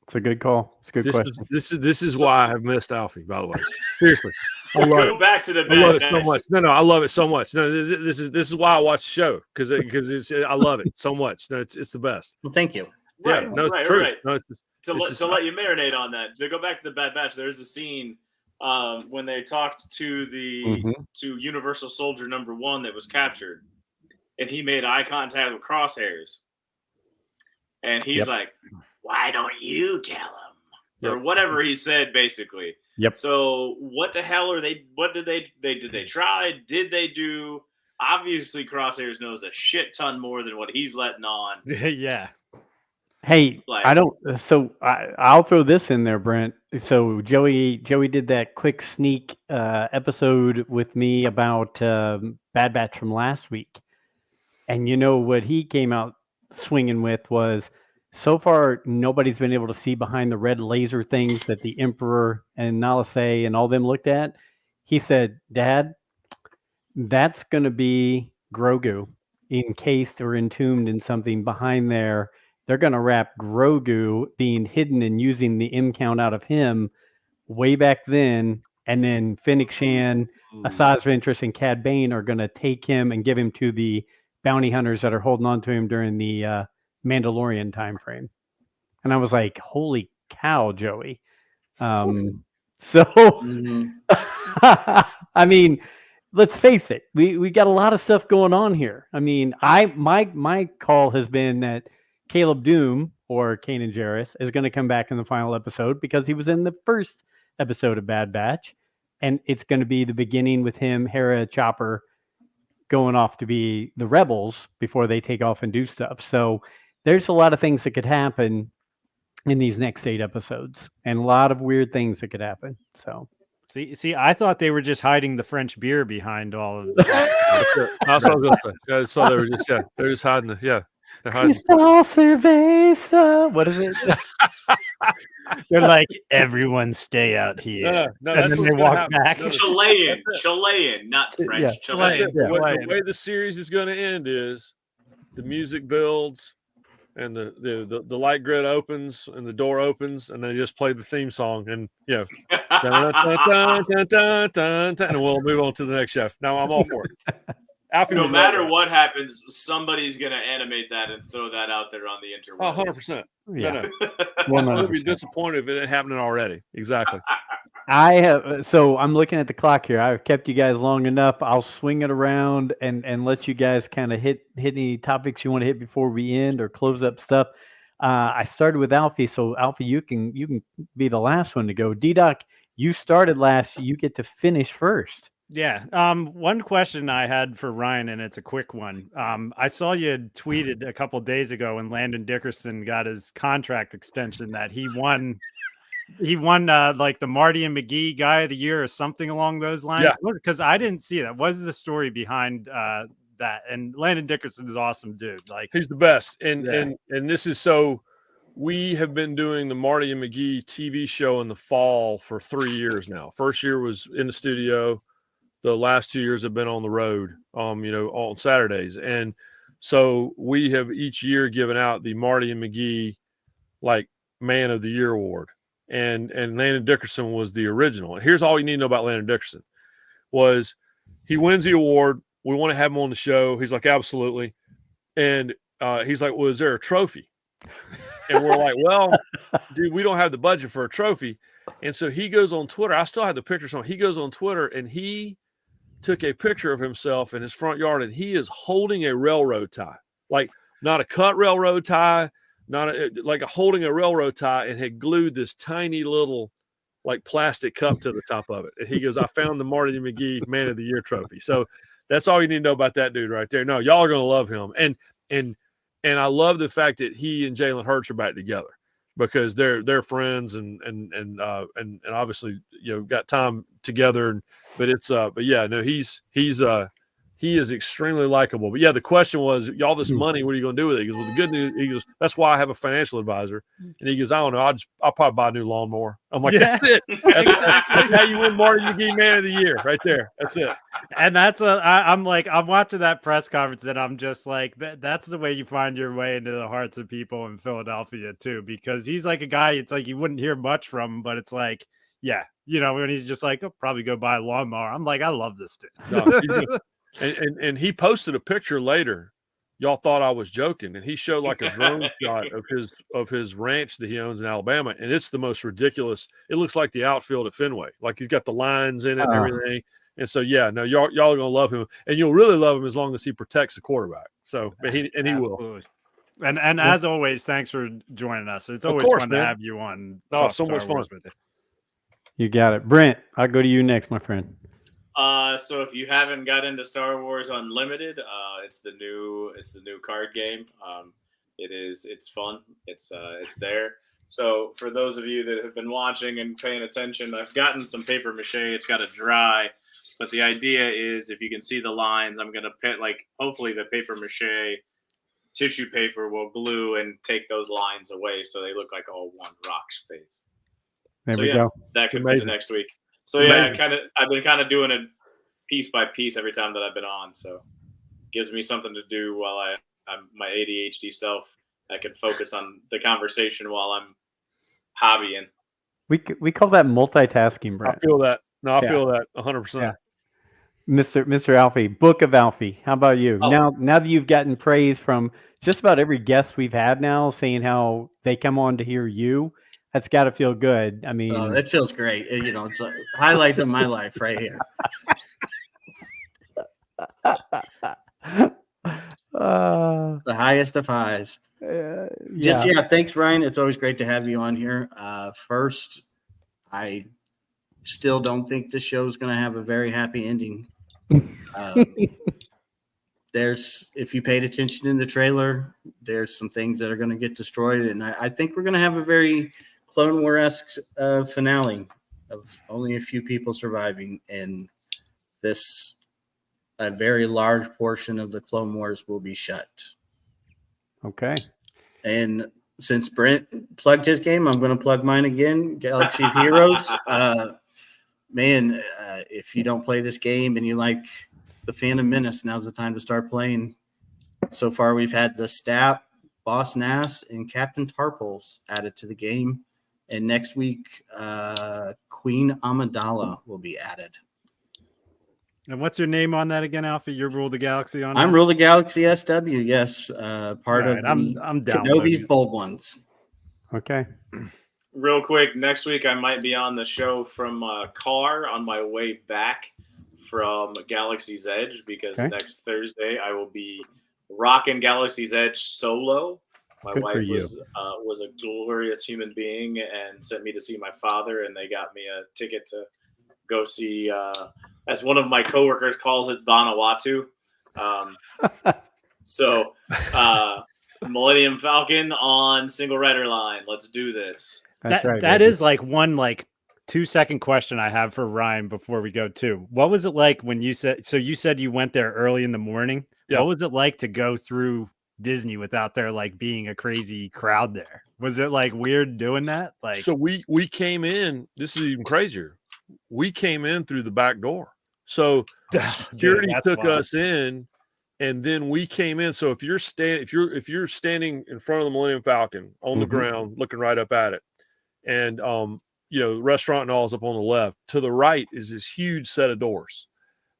It's a good call. It's a good question. This is why I have missed Alfie, by the way. Seriously. I love it. Back to the I love it so much. No, I love it so much. No, this is why I watch the show, because I love it so much. No, it's the best. Well, thank you. Right, yeah, no, it's true. Right. No, to let you marinate on that. To go back to the Bad Batch, there's a scene when they talked to to Universal Soldier number 1 that was captured, and he made eye contact with Crosshairs, and he's like, "Why don't you tell him?" or whatever he said, basically. Yep. So what the hell are they? What did they try? Did they do? Obviously, Crosshairs knows a shit ton more than what he's letting on. Yeah. Hey, I'll throw this in there, Brent. So Joey did that quick sneak episode with me about Bad Batch from last week, and what he came out swinging with was, so far nobody's been able to see behind the red laser things that the Emperor and Nalase and all them looked at. He said, "Dad, that's going to be Grogu encased or entombed in something behind there. They're going to wrap Grogu being hidden and using the M count out of him way back then. And then Fennec Shan, Asajj Ventress, and Cad Bane are going to take him and give him to the bounty hunters that are holding on to him during the Mandalorian time frame." And I was like, holy cow, Joey. I mean, let's face it, we got a lot of stuff going on here. I mean, my call has been that Caleb Doom, or Kanan Jarrus, is going to come back in the final episode because he was in the first episode of Bad Batch, and it's going to be the beginning with him, Hera, Chopper going off to be the rebels before they take off and do stuff. So there's a lot of things that could happen in these next 8 episodes, and a lot of weird things that could happen. So see, I thought they were just hiding the French beer behind all of that. I saw they were they're just hiding they're hiding. Cerveza. What is it? They're like, everyone stay out here. No, and then they walk back. Chilean, not French. Yeah. Chilean. The way the series is going to end is the music builds, and the light grid opens, and the door opens, and they just play the theme song, and dun, dun, dun, dun, dun, dun, dun, and we'll move on to the next show. Now I'm all for it. No matter what happens, somebody's going to animate that and throw that out there on the interwebs. 100%. Yeah. No. I would be disappointed if it ain't happening already. Exactly. So I'm looking at the clock here. I've kept you guys long enough. I'll swing it around and let you guys kind of hit any topics you want to hit before we end or close up stuff. I started with Alfie, so Alfie, you can be the last one to go. D-Doc, you started last. You get to finish first. Yeah. One question I had for Ryan, and it's a quick one. I saw you had tweeted a couple days ago when Landon Dickerson got his contract extension that he won like the Marty and McGee Guy of the Year or something along those lines. Yeah. Because I didn't see that. What is the story behind that? And Landon Dickerson is awesome, dude. Like, he's the best. And this is so. We have been doing the Marty and McGee TV show in the fall for 3 years now. First year was in the studio. The last 2 years have been on the road, on Saturdays. And so we have each year given out the Marty and McGee, like, Man of the Year award. And Landon Dickerson was the original. And here's all you need to know about Landon Dickerson was he wins the award. We want to have him on the show. He's like, absolutely. And he's like, well, is there a trophy? And we're like, well, dude, we don't have the budget for a trophy. And so he goes on Twitter. I still have the pictures on. He goes on Twitter and he took a picture of himself in his front yard, and he is holding a railroad tie, like not a cut railroad tie, like holding a railroad tie, and had glued this tiny little like plastic cup to the top of it. And he goes, I found the Marty McGee Man of the Year trophy. So that's all you need to know about that dude right there. No, y'all are going to love him. And I love the fact that he and Jalen Hurts are back together, because they're friends and obviously, you know, got time together. But yeah, no, he is extremely likable. But yeah, the question was, y'all, this money, what are you going to do with it? He goes, well, the good news, he goes, that's why I have a financial advisor. And he goes, I don't know, I'll probably buy a new lawnmower. I'm like, Yeah. that's it. That's how you win Marty McGee Man of the Year right there. That's it. And I'm like, I'm watching that press conference and I'm just like, that's the way you find your way into the hearts of people in Philadelphia too, because he's like a guy, it's like you wouldn't hear much from him, but it's like, yeah, you know, when he's just like, I'll probably go buy a lawnmower. I'm like, I love this dude. No, and he posted a picture later. Y'all thought I was joking, and he showed like a drone shot of his ranch that he owns in Alabama, and it's the most ridiculous. It looks like the outfield at Fenway, like he's got the lines in it and everything. And so, yeah, no, y'all are gonna love him, and you'll really love him as long as he protects the quarterback. So, but he will. And as always, thanks for joining us. It's always fun to have you on. Oh, so much fun with you. You got it, Brent. I'll go to you next, my friend. So if you haven't got into Star Wars Unlimited, it's the new card game. It's fun. It's there. So for those of you that have been watching and paying attention, I've gotten some paper mache. It's got to dry, but the idea is, if you can see the lines, I'm gonna hopefully the paper mache tissue paper will glue and take those lines away, so they look like all one rock face. There we go. That could be the next week. So I've been kind of doing it piece by piece every time that I've been on. So it gives me something to do while I'm my ADHD self. I can focus on the conversation while I'm hobbying. We call that multitasking, Brent. I feel that. No, I feel that 100%. Yeah. Mr. Alfie, Book of Alfie. How about you? Oh. Now that you've gotten praise from just about every guest we've had now, saying how they come on to hear you, that's got to feel good. I mean, it feels great. You know, it's a highlight of my life right here. The highest of highs. Thanks, Ryan. It's always great to have you on here. First, I still don't think this show is going to have a very happy ending. If you paid attention in the trailer, there's some things that are going to get destroyed, and I think we're going to have a very Clone Wars-esque finale of only a few people surviving, and a very large portion of the Clone Wars will be shut. Okay. And since Brent plugged his game, I'm going to plug mine again, Galaxy of Heroes. If you don't play this game and you like the Phantom Menace, now's the time to start playing. So far, we've had the Stap, Boss Nass, and Captain Tarples added to the game. And next week, Queen Amidala will be added. And what's your name on that again, Alfie? You're Rule the Galaxy on I'm that? Rule the Galaxy SW, yes. Part of I'm Kenobi's Bold Ones. Okay. Real quick, next week I might be on the show from a car on my way back from Galaxy's Edge, because next Thursday I will be rocking Galaxy's Edge solo. My wife was a glorious human being and sent me to see my father, and they got me a ticket to go see, as one of my coworkers calls it, Vanuatu. Millennium Falcon on Single Rider Line. Let's do this. That is like one 2-second question I have for Ryan before we go too. What was it like when you said you went there early in the morning? Yeah. What was it like to go through Disney without there being a crazy crowd there? Was it weird doing that? So we came in, this is even crazier. We came in through the back door. So security took us in, and then we came in. So if you're standing in front of the Millennium Falcon on the ground, looking right up at it, and the restaurant and all is up on the left, to the right is this huge set of doors.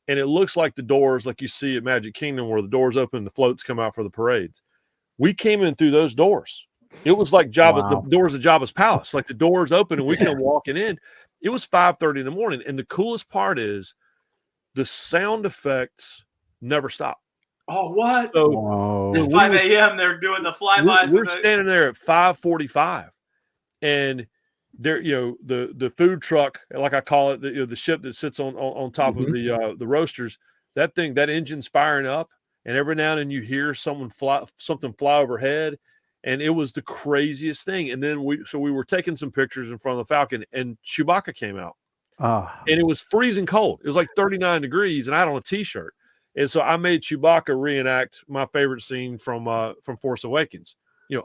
And it looks like the doors like you see at Magic Kingdom, where the doors open and the floats come out for the parades. We came in through those doors. It was like Jabba. Wow. The doors of Jabba's palace. Like the doors open and we come walking in. It was 5:30 in the morning, and the coolest part is the sound effects never stop. Oh, what? So Whoa. At 5 a.m. they're doing the flybys. we're standing there at 5:45, and there, the food truck, like I call it, the ship that sits on top of the roasters. That engine's firing up, and every now and then you hear something fly overhead, and it was the craziest thing. And then we were taking some pictures in front of the Falcon, and Chewbacca came out. And it was freezing cold. It was like 39 degrees, and I had on a t-shirt. And so I made Chewbacca reenact my favorite scene from Force Awakens.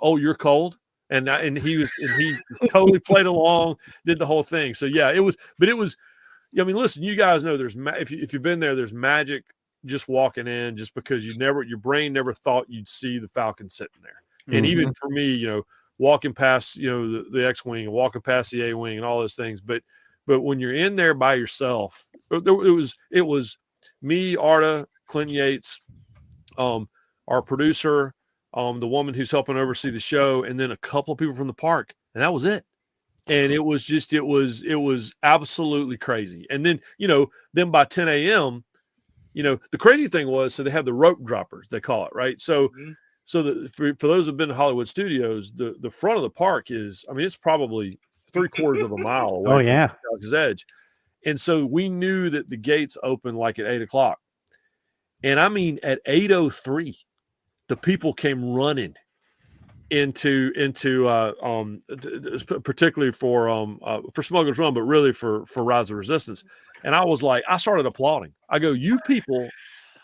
Oh, you're cold, and he totally played along, did the whole thing. So yeah, it was. I mean, listen, you guys know if you've been there, there's magic just walking in, just because your brain never thought you'd see the Falcon sitting there. And even for me, walking past the X-wing and walking past the A-wing and all those things, but when you're in there by yourself, it was me, Arda, Clint Yates, our producer, the woman who's helping oversee the show, and then a couple of people from the park, and that was it. And it was absolutely crazy. And then then by 10 a.m., the crazy thing was, so they have the rope droppers, they call it, right? So for those who've been to Hollywood Studios, the front of the park is, I mean, it's probably 3/4 of a mile away from Galaxy's Edge. And so we knew that the gates opened like at 8 o'clock. And I mean, at 8:03, the people came running into particularly for Smuggler's Run, but really for Rise of Resistance. And I was like, I started applauding. I go, you people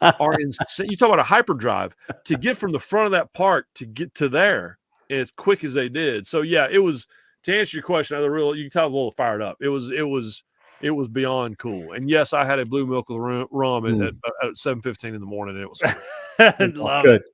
are insane. You talk about a hyperdrive to get from the front of that park to get to there as quick as they did. So yeah, it was, to answer your question, you can tell I was a little fired up. It was beyond cool. And yes, I had a blue milk rum at 7:15 in the morning, and it was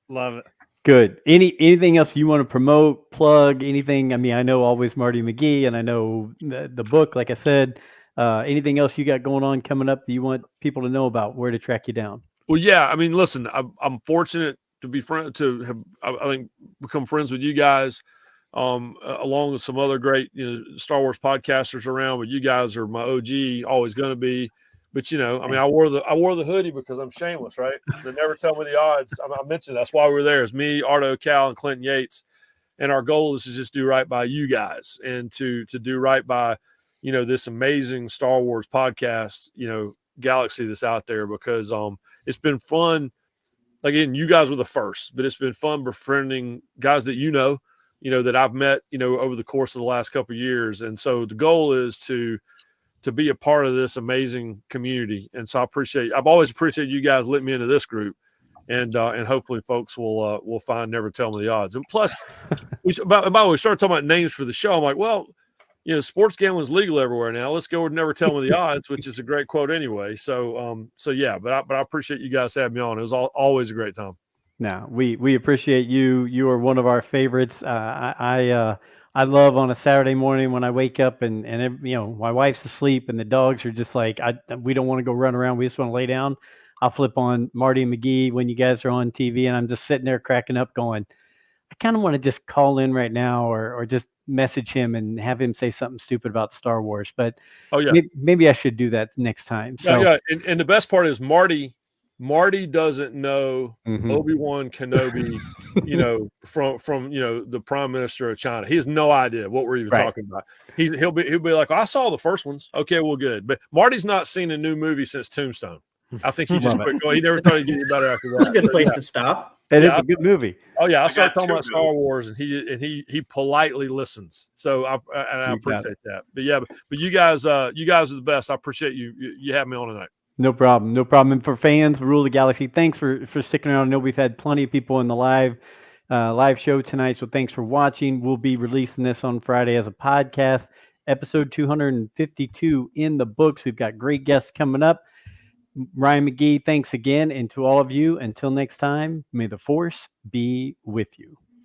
Love it. Good. Anything else you want to promote, plug, anything? I mean, I know always Marty McGee, and I know the book, like I said. Anything else you got going on coming up that you want people to know about, where to track you down? Well, yeah, I mean, listen, I'm fortunate to be I think, become friends with you guys, along with some other great Star Wars podcasters around. But you guys are my OG, always going to be. But I mean, I wore the hoodie because I'm shameless, right? They never tell me the odds. I mentioned that's why we're there. It's me, Arda Cal, and Clinton Yates, and our goal is to just do right by you guys and to do right by this amazing Star Wars podcast galaxy that's out there, because it's been fun. Again, you guys were the first, but it's been fun befriending guys that that I've met over the course of the last couple of years. And so the goal is to be a part of this amazing community. And so I've always appreciated you guys letting me into this group, and hopefully folks will find Never Tell Me the Odds. And plus, by the way, we started talking about names for the show. I'm like, well, sports gambling is legal everywhere now. Let's go with Never Tell Me the Odds, which is a great quote anyway. So yeah, but I appreciate you guys having me on. It was always a great time. No, we appreciate you. You are one of our favorites. I love on a Saturday morning when I wake up and my wife's asleep and the dogs are just like, we don't want to go run around. We just want to lay down. I'll flip on Marty and McGee when you guys are on TV, and I'm just sitting there cracking up going, I kind of want to just call in right now or just message him and have him say something stupid about Star Wars. But maybe I should do that next time. So yeah. And the best part is Marty doesn't know Obi-Wan Kenobi, from the Prime Minister of China. He has no idea what we're even talking about. He'll be like, I saw the first ones. Okay, well, good. But Marty's not seen a new movie since Tombstone. I think he just quit going. He never thought he'd get better after that. It's a good place to stop. It is a good movie. Oh yeah, I started talking about Star Wars, and he politely listens. So I appreciate that. But yeah, but you guys are the best. I appreciate you having me on tonight. No problem. No problem. And for fans, Rule the Galaxy, thanks for sticking around. I know we've had plenty of people in the live show tonight, so thanks for watching. We'll be releasing this on Friday as a podcast. Episode 252 in the books. We've got great guests coming up. Ryan McGee, thanks again. And to all of you, until next time, may the Force be with you.